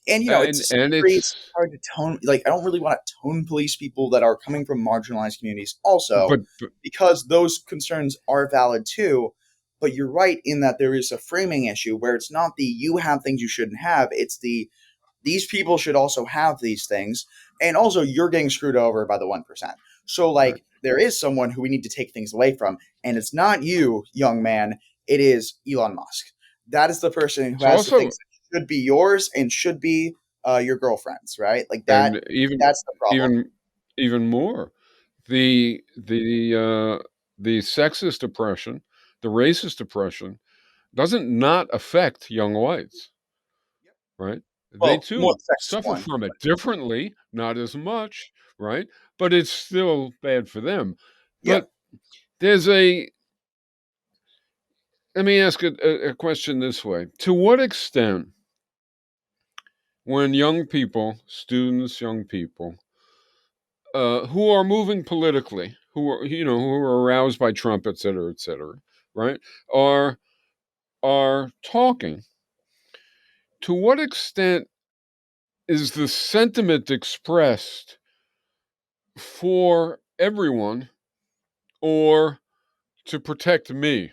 And, and it's and creates it's hard to tone. Like, I don't really want to tone police people that are coming from marginalized communities also, but because those concerns are valid too. But you're right in that there is a framing issue where it's not the you have things you shouldn't have. It's the these people should also have these things. And also, you're getting screwed over by the 1%. So, right. like, there is someone who we need to take things away from. And it's not you, young man. It is Elon Musk. That is the person who It's has the also things that should be yours and should be your girlfriend's, right? Like that. and even That's the problem. even even more the sexist oppression, the racist oppression doesn't not affect young whites, right? They Well, more too sexist suffer one. from it differently, not as much, right? But it's still bad for them. Yeah. But there's a let me ask a question this way. To what extent, when young people, students, young people, who are moving politically, who are aroused by Trump, et cetera, right, are are talking, to what extent is the sentiment expressed for everyone or to protect me?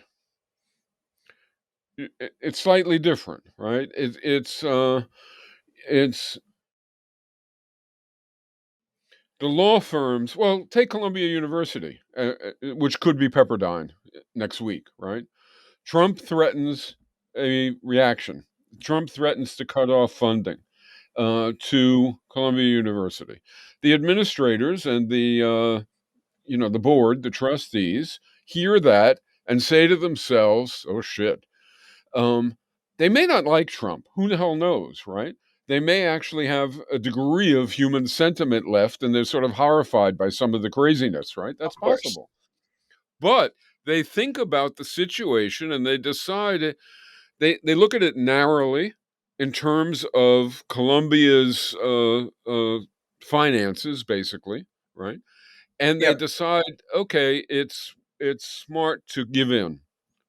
It's slightly different, right? It's the law firms. Well, take Columbia University, which could be Pepperdine next week, right? Trump threatens a reaction. Trump threatens to cut off funding to Columbia University. The administrators and the board, the trustees, hear that and say to themselves, "Oh shit." Um, they may not like Trump. Who the hell knows, right? They may actually have a degree of human sentiment left, and they're sort of horrified by some of the craziness, right? Of That's course. possible. But they think about the situation and they decide they look at it narrowly in terms of Columbia's finances, basically, right? And they Yep. decide, okay, it's smart to give in.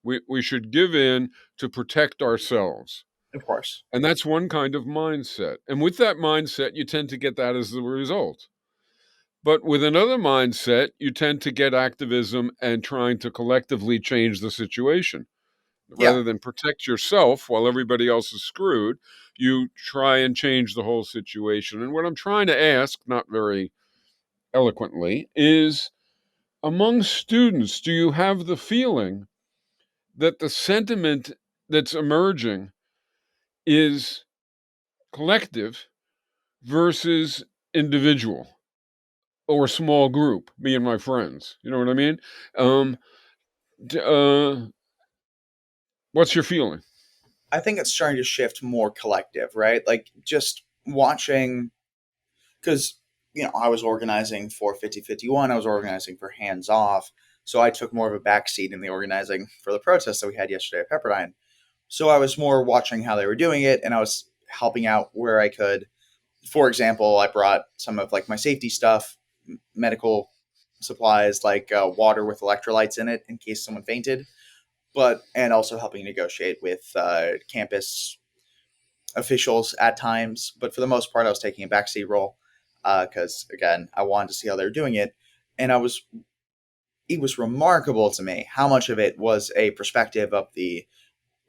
We should give in to protect ourselves. Of course. And that's one kind of mindset. And with that mindset, you tend to get that as the result. But with another mindset, you tend to get activism and trying to collectively change the situation. Yeah, Rather than protect yourself while everybody else is screwed, you try and change the whole situation. And what I'm trying to ask, not very eloquently, is among students, do you have the feeling that the sentiment that's emerging is collective versus individual or small group, me and my friends? You know what I mean? Um, what's your feeling? I think it's starting to shift more collective, right? Like just watching, because I was organizing for 5051, I was organizing for Hands Off, so I took more of a backseat in the organizing for the protest that we had yesterday at Pepperdine. So I was more watching how they were doing it, and I was helping out where I could. For example, I brought some of like my safety stuff, medical supplies like water with electrolytes in it in case someone fainted, but and also helping negotiate with campus officials at times. But for the most part, I was taking a backseat role because again, I wanted to see how they were doing it, and I was. It was remarkable to me how much of it was a perspective of the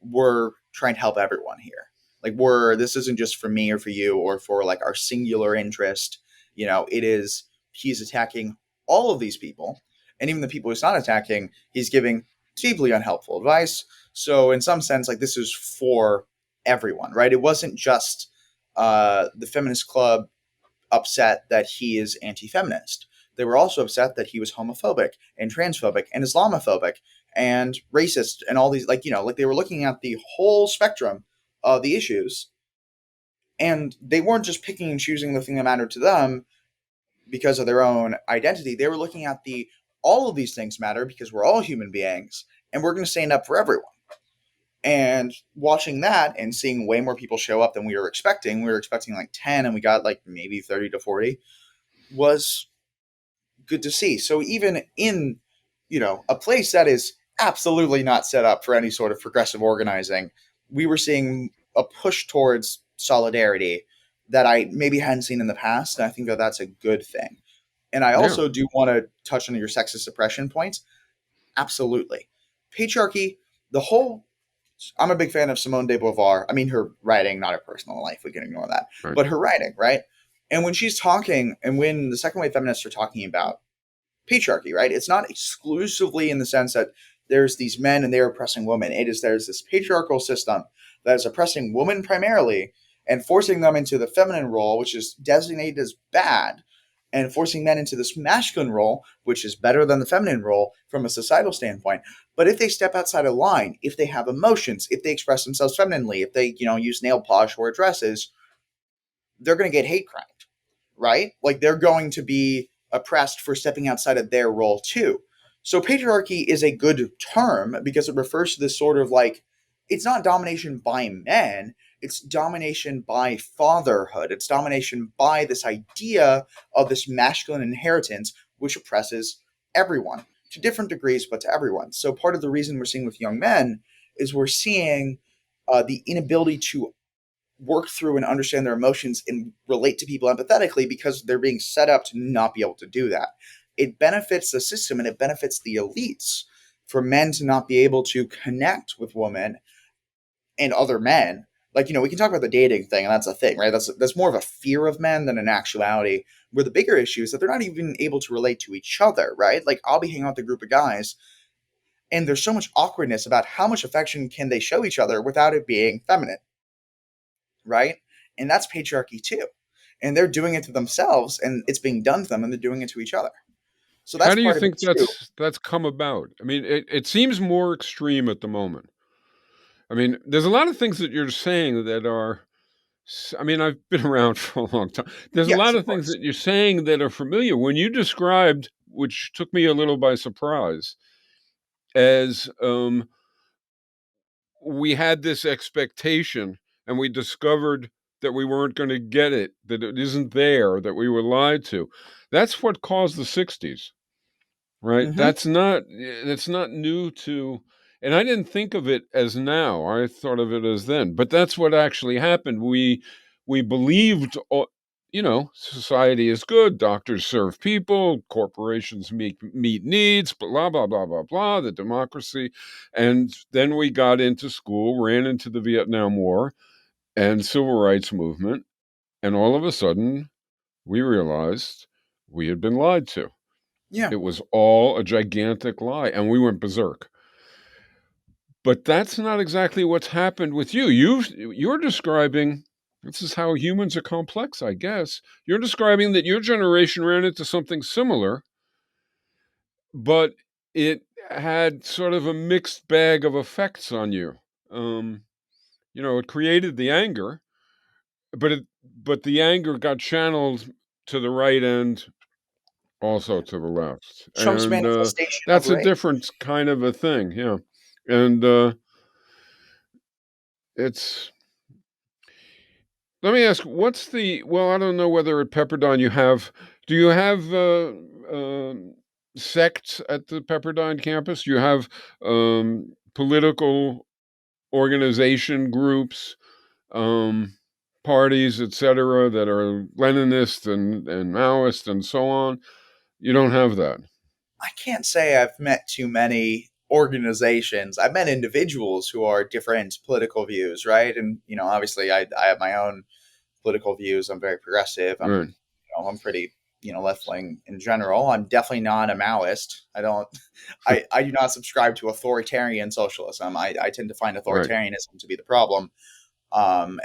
we're trying to help everyone here. Like we're this isn't just for me or for you or for like our singular interest. It is he's attacking all of these people, and even the people he's not attacking, he's giving deeply unhelpful advice. So in some sense, like this is for everyone, right? It wasn't just the feminist club upset that he is anti-feminist. They were also upset that he was homophobic and transphobic and Islamophobic and racist and all these like they were looking at the whole spectrum of the issues, and they weren't just picking and choosing the thing that mattered to them because of their own identity. They were looking at the all of these things matter because we're all human beings and we're going to stand up for everyone. And watching that and seeing way more people show up than we were expecting like 10 and we got like maybe 30 to 40, was good to see. So even in, a place that is absolutely not set up for any sort of progressive organizing, we were seeing a push towards solidarity that I maybe hadn't seen in the past. And I think that that's a good thing. And I Yeah, also do want to touch on your sexist suppression points. Absolutely. Patriarchy, the whole I'm a big fan of Simone de Beauvoir. I mean, her writing, not her personal life. We can ignore that. right. But her writing, right? And when she's talking, and when the second wave feminists are talking about patriarchy, right? It's not exclusively in the sense that there's these men and they're oppressing women. There's this patriarchal system that is oppressing women primarily and forcing them into the feminine role, which is designated as bad, and forcing men into this masculine role, which is better than the feminine role from a societal standpoint. But if they step outside a line, if they have emotions, if they express themselves femininely, if they, use nail polish or dresses, they're going to get hate crimed, right? Like they're going to be oppressed for stepping outside of their role too. So patriarchy is a good term because it refers to this sort of like it's not domination by men, it's domination by fatherhood. It's domination by this idea of this masculine inheritance which oppresses everyone to different degrees, but to everyone. So part of the reason we're seeing with young men is we're seeing the inability to work through and understand their emotions and relate to people empathetically because they're being set up to not be able to do that. It benefits the system and it benefits the elites for men to not be able to connect with women and other men. Like, we can talk about the dating thing, and that's a thing, right? That's more of a fear of men than an actuality. Where the bigger issue is that they're not even able to relate to each other, right? Like, I'll be hanging out with a group of guys, and there's so much awkwardness about how much affection can they show each other without it being feminine, right? And that's patriarchy too. And they're doing it to themselves, and it's being done to them, and they're doing it to each other. So How that's do you part of it think too. that's come about? I mean, it seems more extreme at the moment. I mean, there's a lot of things that you're saying that are. I mean, I've been around for a long time. There's a Yes, lot of of things course. that you're saying that are familiar. When you described, which took me a little by surprise, as we had this expectation and we discovered that we weren't going to get it, that it isn't there, that we were lied to. That's what caused the 60s, right? Mm-hmm. That's not new to, and I didn't think of it as now. I thought of it as then. But that's what actually happened. We believed society is good. Doctors serve people, corporations meet needs, blah, blah, blah, blah, blah, the democracy. And then we got into school, ran into the Vietnam War and civil rights movement. And all of a sudden, we realized we had been lied to. Yeah. It was all a gigantic lie, and we went berserk. But that's not exactly what's happened with you. You're describing this is how humans are complex, I guess. You're describing that your generation ran into something similar, but it had sort of a mixed bag of effects on you. Um, it created the anger, but the anger got channeled to the right end, also to the left, Trump's and manifestation of that's a rage. different kind of a thing. Yeah, and it's let me ask, what's the well, I don't know whether at Pepperdine do you have sects at the Pepperdine campus? Do you have political organization groups, um, parties, etc., that are Leninist and Maoist and so on? You don't have that, I can't say I've met too many organizations. I've met individuals who are different political views, right? And obviously, I have my own political views. I'm very progressive. right? I'm pretty left wing in general. I'm definitely not a Maoist. I don't. I do not subscribe to authoritarian socialism. I tend to find Right, authoritarianism to be the problem.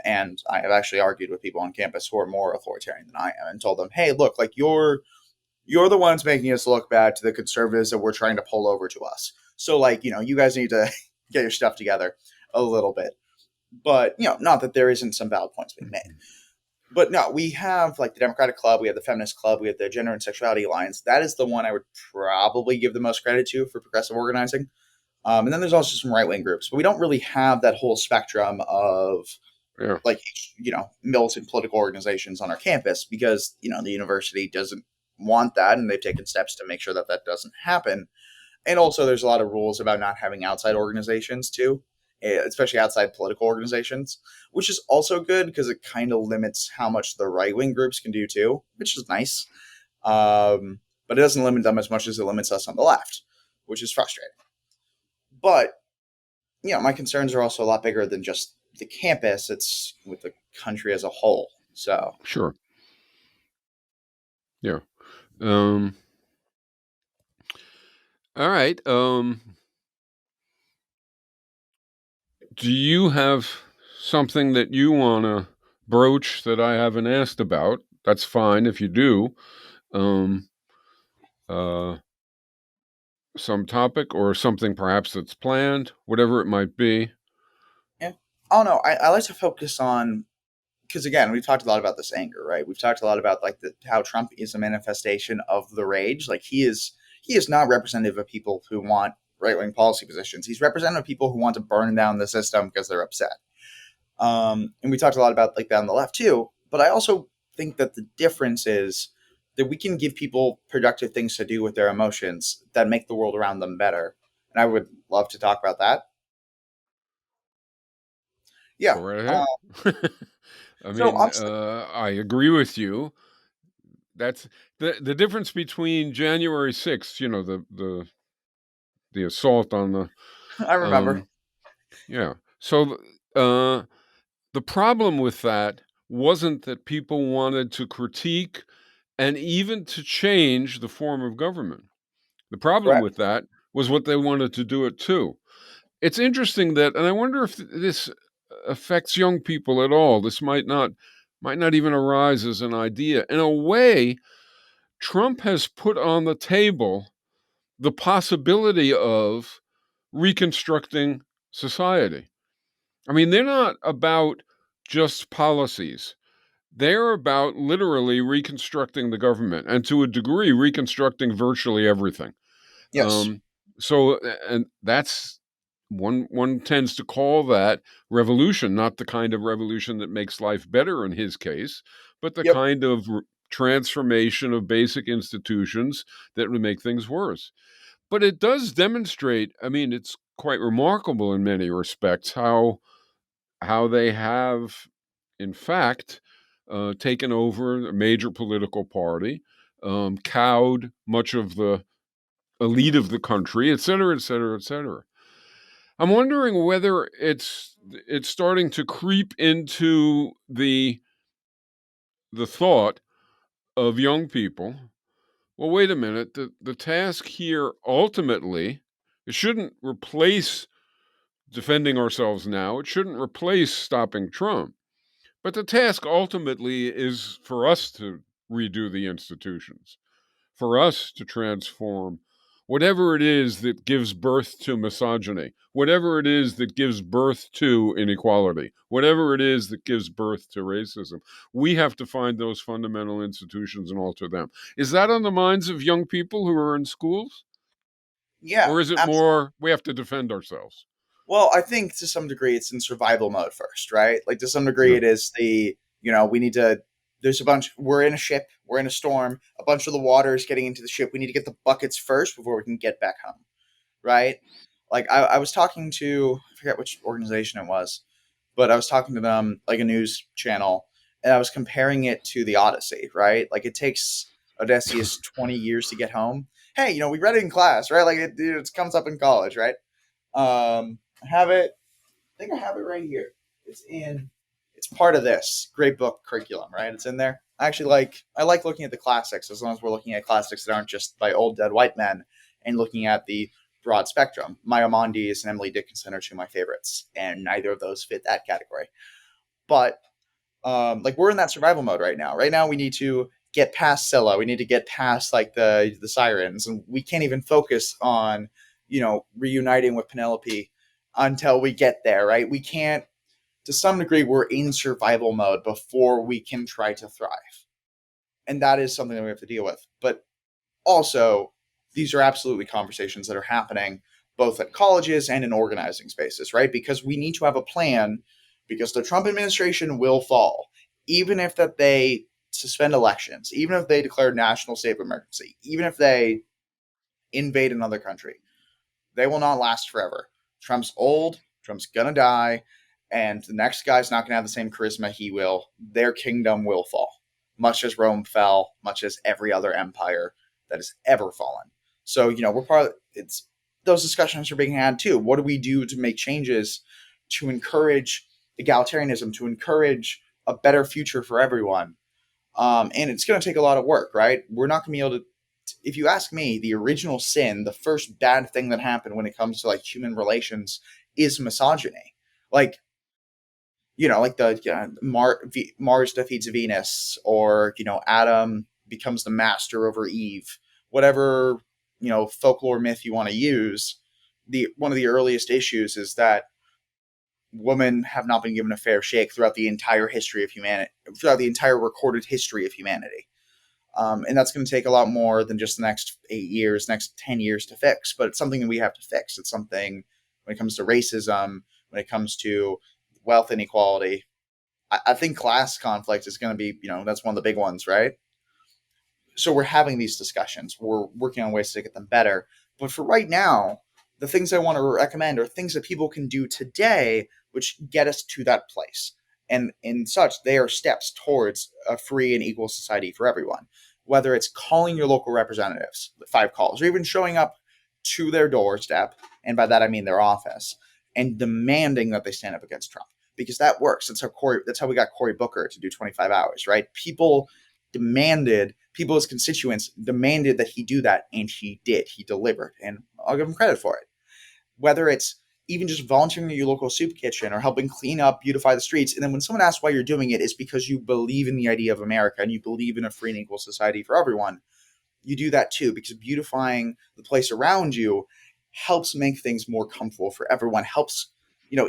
And I have actually argued with people on campus who are more authoritarian than I am, and told them, "Hey, look, like you're the ones making us look bad to the conservatives that we're trying to pull over to us. So, like, you guys need to get your stuff together a little bit." But not that there isn't some valid points being made. But no, we have like the Democratic Club, we have the Feminist Club, we have the Gender and Sexuality Alliance. That is the one I would probably give the most credit to for progressive organizing. And then there's also some right wing groups, but we don't really have that whole spectrum of yeah, like militant political organizations on our campus because the university doesn't want that, and they've taken steps to make sure that that doesn't happen. And also, there's a lot of rules about not having outside organizations too, especially outside political organizations, which is also good because it kind of limits how much the right wing groups can do too, which is nice. But it doesn't limit them as much as it limits us on the left, which is frustrating. But my concerns are also a lot bigger than just the campus. It's with the country as a whole. So sure, yeah. Um, all right. Do you have something that you want to broach that I haven't asked about? That's fine if you do. Um, uh, some topic or something perhaps that's planned, whatever it might be. yeah, oh no, I like to focus on because again, we've talked a lot about this anger, right? We've talked a lot about like how Trump is a manifestation of the rage. Like he is not representative of people who want right wing policy positions. He's representative of people who want to burn down the system because they're upset. And we talked a lot about like that on the left too. But I also think that the difference is that we can give people productive things to do with their emotions that make the world around them better. And I would love to talk about that. Go Yeah. right Uh, ahead. I so mean, I'm I agree with you. That's the difference between January 6th, the assault on the I remember. um yeah. So the problem with that wasn't that people wanted to critique and even to change the form of government. The problem with Correct. that was what they wanted to do it too. It's interesting that, and I wonder if this affects young people at all. This might not even arise as an idea. In a way, Trump has put on the table the possibility of reconstructing society. I mean, they're not about just policies. They're about literally reconstructing the government and to a degree reconstructing virtually everything. Yes. Um, so, and that's one tends to call that revolution, not the kind of revolution that makes life better in his case, but the Yep. kind of transformation of basic institutions that would make things worse. But it does demonstrate, I mean, it's quite remarkable in many respects how they have, in fact, taken over a major political party, cowed much of the elite of the country, et cetera, et cetera, et cetera. I'm wondering whether it's starting to creep into the thought of young people. Well, wait a minute. The task here ultimately, it shouldn't replace defending ourselves now. It shouldn't replace stopping Trump. But the task ultimately is for us to redo the institutions, for us to transform whatever it is that gives birth to misogyny, whatever it is that gives birth to inequality, whatever it is that gives birth to racism. We have to find those fundamental institutions and alter them. Is that on the minds of young people who are in schools? Yeah, Or is it absolutely. more we have to defend ourselves? Well, I think to some degree it's in survival mode first, right? Like to some degree Yeah. it is we need to, there's a bunch, we're in a ship, we're in a storm, a bunch of the water is getting into the ship. We need to get the buckets first before we can get back home, right? Like I was talking to, I forget which organization it was, but I was talking to them, like a news channel, and I was comparing it to the Odyssey, right? Like it takes Odysseus 20 years to get home. Hey, we read it in class, right? Like it comes up in college, right? I have it. I think I have it right here. It's in. It's part of this great book curriculum, right? It's in there. I like looking at the classics as long as we're looking at classics that aren't just by old dead white men and looking at the broad spectrum. Maimonides and Emily Dickinson are two of my favorites, and neither of those fit that category. But like we're in that survival mode right now. Right now, we need to get past Scylla. We need to get past like the sirens, and we can't even focus on reuniting with Penelope until we get there. Right? We can't. To some degree, we're in survival mode before we can try to thrive, and that is something that we have to deal with. But also, these are absolutely conversations that are happening both at colleges and in organizing spaces, right? Because we need to have a plan because the Trump administration will fall, even if that they suspend elections, even if they declare national state of emergency, even if they invade another country. They will not last forever. Trump's old, Trump's gonna die, and the next guy's not gonna have the same charisma he will. Their kingdom will fall, much as Rome fell, much as every other empire that has ever fallen. So, we're part of it's those discussions are being had too. What do we do to make changes to encourage egalitarianism, to encourage a better future for everyone? And it's going to take a lot of work, right? We're not going to be able to. If you ask me, the original sin, the first bad thing that happened when it comes to like human relations is misogyny. Like, like the Mars defeats Venus, or Adam becomes the master over Eve, whatever folklore myth you want to use. The one of the earliest issues is that women have not been given a fair shake throughout the entire history of humanity, throughout the entire recorded history of humanity. And that's going to take a lot more than just the next 8 years, next 10 years to fix. But it's something that we have to fix. It's something when it comes to racism, when it comes to wealth inequality. I think class conflict is going to be, that's one of the big ones, right? So we're having these discussions. We're working on ways to get them better. But for right now, the things I want to recommend are things that people can do today, which get us to that place. And in such, they are steps towards a free and equal society for everyone. Whether it's calling your local representatives, 5 calls, or even showing up to their doorstep, and by that I mean their office, and demanding that they stand up against Trump, because that works. That's how we got Cory Booker to do 25 hours, right? People's constituents demanded that he do that, and he did. He delivered, and I'll give him credit for it. Whether it's even just volunteering at your local soup kitchen or helping clean up, beautify the streets, and then when someone asks why you're doing it, it's because you believe in the idea of America and you believe in a free and equal society for everyone. You do that too, because beautifying the place around you helps make things more comfortable for everyone. Helps,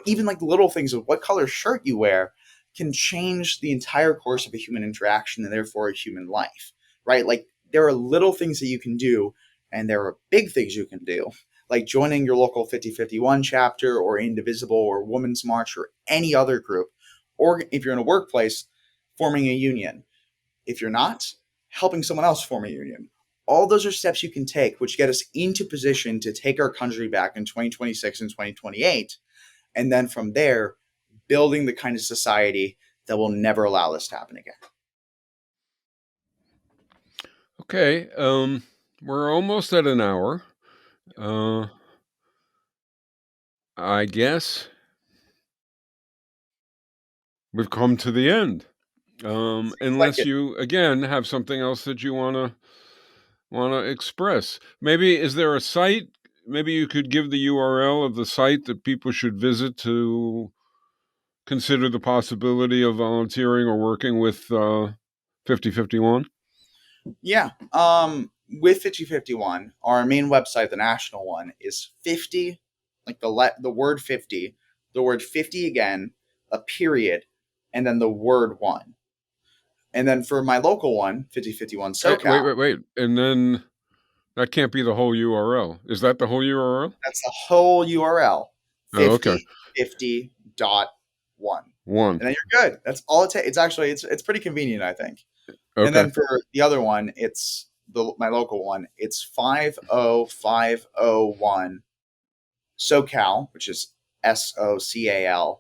even like the little things of what color shirt you wear can change the entire course of a human interaction and therefore a human life, right? Like there are little things that you can do, and there are big things you can do, like joining your local 5051 chapter or Indivisible or Women's March or any other group, or if you're in a workplace, forming a union. If you're not, helping someone else form a union. All those are steps you can take, which get us into position to take our country back in 2026 and 2028. And then from there, building the kind of society that will never allow this to happen again. Okay. We're almost at an hour. Uh, I guess we've come to the end. Seems like Unless it. you again have something else that you wanna express. Maybe is there a site? Maybe you could give the URL of the site that people should visit to consider the possibility of volunteering or working with 5051. Yeah. With 5051, our main website, the national one, is 50, like the word 50, the word 50 again, a period, and then the word one. And then for my local one, 5051 Wait, SoCal, wait, wait, and then that can't be the whole URL. Is that the whole URL? that's the whole URL, Oh, okay. 5050.1. One. And then you're good. That's all it takes. It's actually it's pretty convenient, I think. And Okay. then for the other one, it's my local one. It's 50501 SoCal, which is SOCAL.org,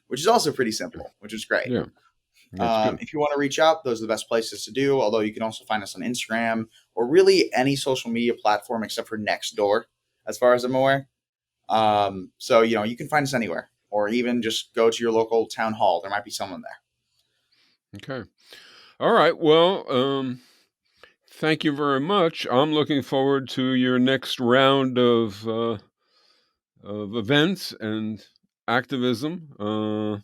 which is also pretty simple, which is great. Yeah, that's good. If you want to reach out, those are the best places to do. Although you can also find us on Instagram or really any social media platform except for Nextdoor, as far as I'm aware. So you can find us anywhere, or even just go to your local town hall. There might be someone there. Okay. All right. Well, thank you very much. I'm looking forward to your next round of events and activism.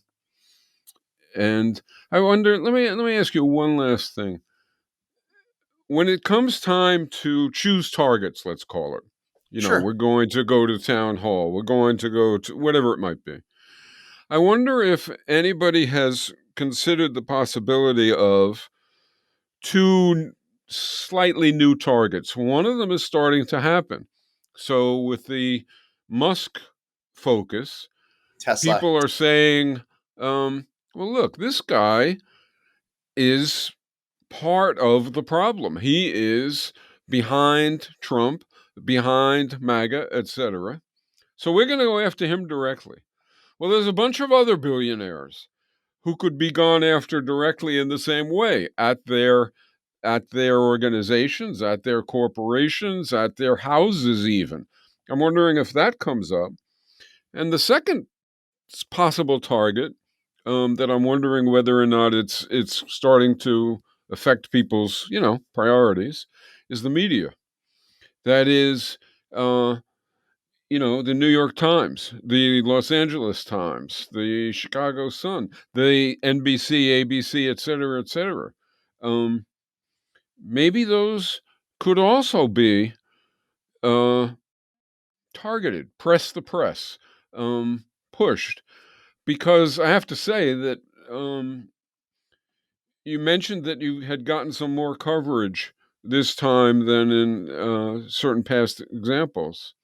And I wonder. Let me ask you one last thing. When it comes time to choose targets, let's call it. Sure. We're going to go to town hall. We're going to go to whatever it might be. I wonder if anybody has considered the possibility of two slightly new targets. One of them is starting to happen. So, with the Musk focus, Tesla. people are saying, well, look, this guy is part of the problem. He is behind Trump, behind MAGA, etc. So, we're going to go after him directly. Well, there's a bunch of other billionaires who could be gone after directly in the same way at their organizations, at their corporations, at their houses, even. I'm wondering if that comes up. And the second possible target that I'm wondering whether or not it's starting to affect people's priorities is the media. That is, uh, the New York Times, the Los Angeles Times, the Chicago Sun, the NBC, ABC, et cetera, et cetera. Um, Maybe those could also be uh, targeted, press the press, pushed. Because I have to say that you mentioned that you had gotten some more coverage this time than in certain past examples.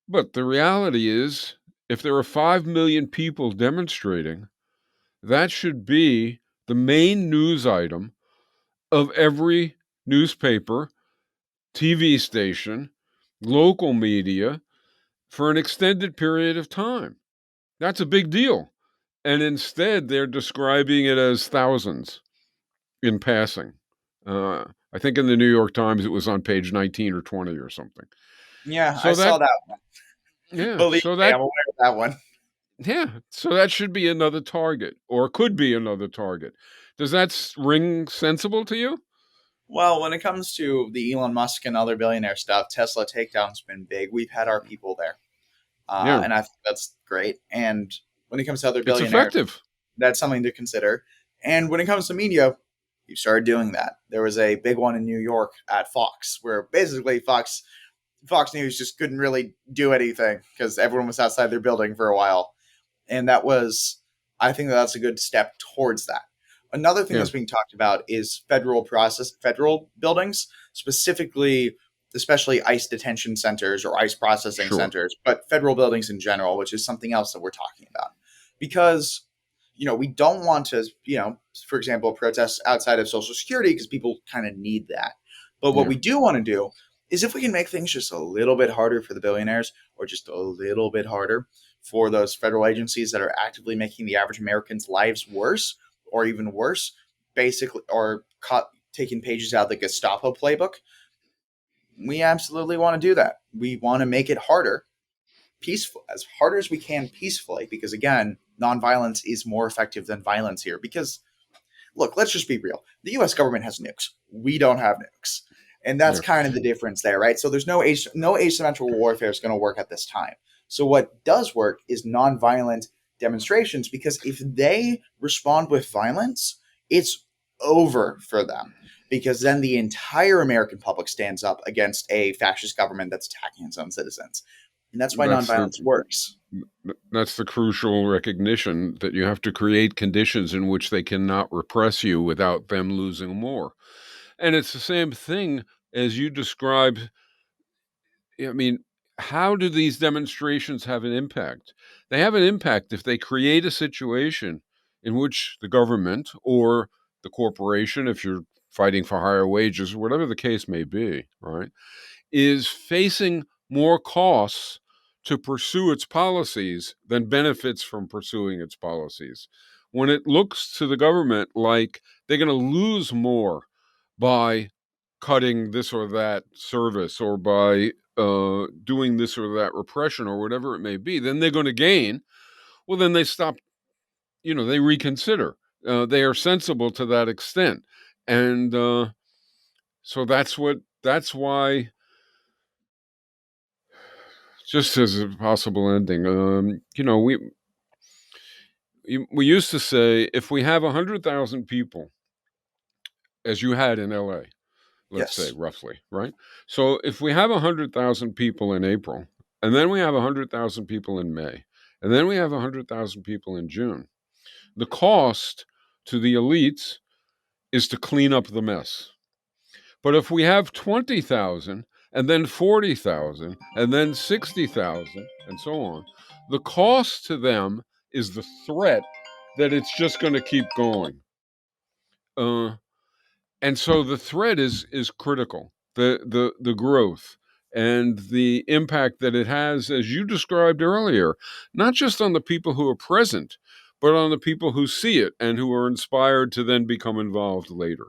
But the reality is, if there are 5 million people demonstrating, that should be the main news item of every newspaper, TV station, local media for an extended period of time. That's a big deal. And instead, they're describing it as thousands in passing. I think in the New York Times, it was on page 19 or 20 or something. Yeah, I So saw that, that one. yeah, Believe so me, that, I'm aware of that one. yeah, so that should be another target or could be another target. Does that ring sensible to you? Well, when it comes to the Elon Musk and other billionaire stuff, Tesla takedown's been big. We've had our people there, Yeah, and I think that's great. And when it comes to other it's billionaires, effective. that's something to consider. And when it comes to media, you started doing that. There was a big one in New York at Fox, where basically Fox News just couldn't really do anything because everyone was outside their building for a while. And that was, I think that's a good step towards that. Another thing Yeah, that's being talked about is federal buildings, specifically, especially ICE detention centers or ICE processing sure. centers, but federal buildings in general, which is something else that we're talking about. Because we don't want to, for example, protest outside of Social Security because people kind of need that. But what Yeah, we do want to do is if we can make things just a little bit harder for the billionaires, or just a little bit harder for those federal agencies that are actively making the average American's lives worse, or even worse, basically, or taking pages out of the Gestapo playbook. We absolutely want to do that. We want to make it harder, peaceful, as hard as we can peacefully, because again, nonviolence is more effective than violence here. Because look, let's just be real. The U.S. government has nukes. We don't have nukes, and that's Yeah, kind of the difference there, right? So there's no asymmetrical warfare is going to work at this time. So what does work is nonviolent demonstrations, because if they respond with violence, it's over for them. Because then the entire American public stands up against a fascist government that's attacking its own citizens, and that's why that's the nonviolence works. that's the crucial recognition that you have to create conditions in which they cannot repress you without them losing more. And it's the same thing as you described. I mean, how do these demonstrations have an impact? They have an impact if they create a situation in which the government or the corporation, if you're fighting for higher wages, whatever the case may be, right, is facing more costs to pursue its policies than benefits from pursuing its policies. When it looks to the government like they're going to lose more by cutting this or that service or by doing this or that repression or whatever it may be, then they're going to gain. Well, then they stop, they reconsider. They are sensible to that extent. And so that's why, just as a possible ending, we used to say if we have 100,000 people, as you had in LA, let's say Yes. roughly, right? So if we have 100,000 people in April, and then we have 100,000 people in May, and then we have 100,000 people in June, the cost to the elites is to clean up the mess. But if we have 20,000 and then 40,000 and then 60,000 and so on, the cost to them is the threat that it's just going to keep going. Uh, and so the threat is critical. The growth and the impact that it has, as you described earlier, not just on the people who are present, but on the people who see it and who are inspired to then become involved later.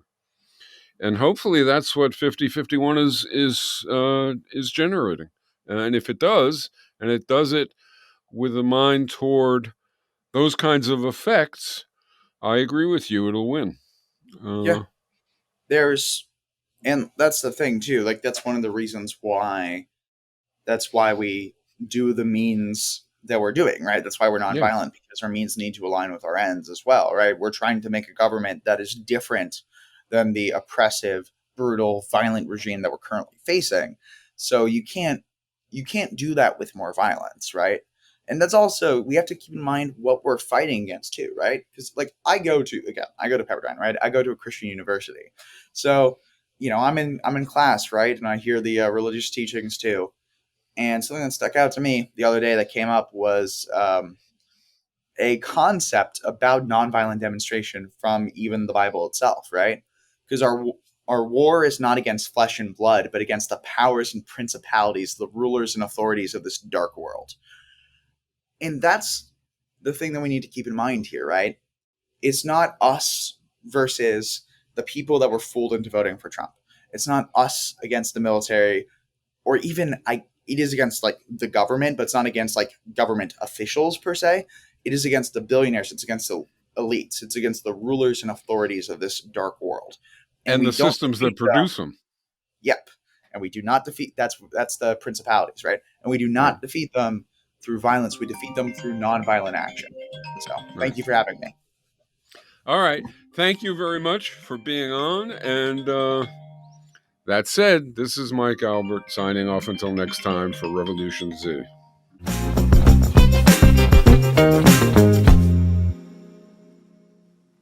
And hopefully that's what 5051 is generating. And if it does, and it does it with a mind toward those kinds of effects, I agree with you. It'll win. Yeah. Uh, There's and that's the thing too. Like that's one of the reasons why we do the means that we're doing, right? That's why we're yeah, nonviolent, because our means need to align with our ends as well, right? We're trying to make a government that is different than the oppressive, brutal, violent regime that we're currently facing. So you can't do that with more violence, right? And that's also, we have to keep in mind what we're fighting against too, right? Because like I go to Pepperdine, right? I go to a Christian university, so I'm in class, right? And I hear the religious teachings too. And something that stuck out to me the other day that came up was a concept about nonviolent demonstration from even the Bible itself, right? Because our war is not against flesh and blood, but against the powers and principalities, the rulers and authorities of this dark world. And that's the thing that we need to keep in mind here, right? It's not us versus the people that were fooled into voting for Trump. It's not us against the military, or even it is against like the government, but it's not against like government officials per se. It is against the billionaires. It's against the elites. It's against the rulers and authorities of this dark world. And and we the don't systems that defeat them. produce them. Yep. And we do not defeat, that's the principalities, right? And we do Yeah, not defeat them through violence. We defeat them through nonviolent action. So right. thank you for having me. All right. Thank you very much for being on. And that said, this is Mike Albert signing off until next time for Revolution Z.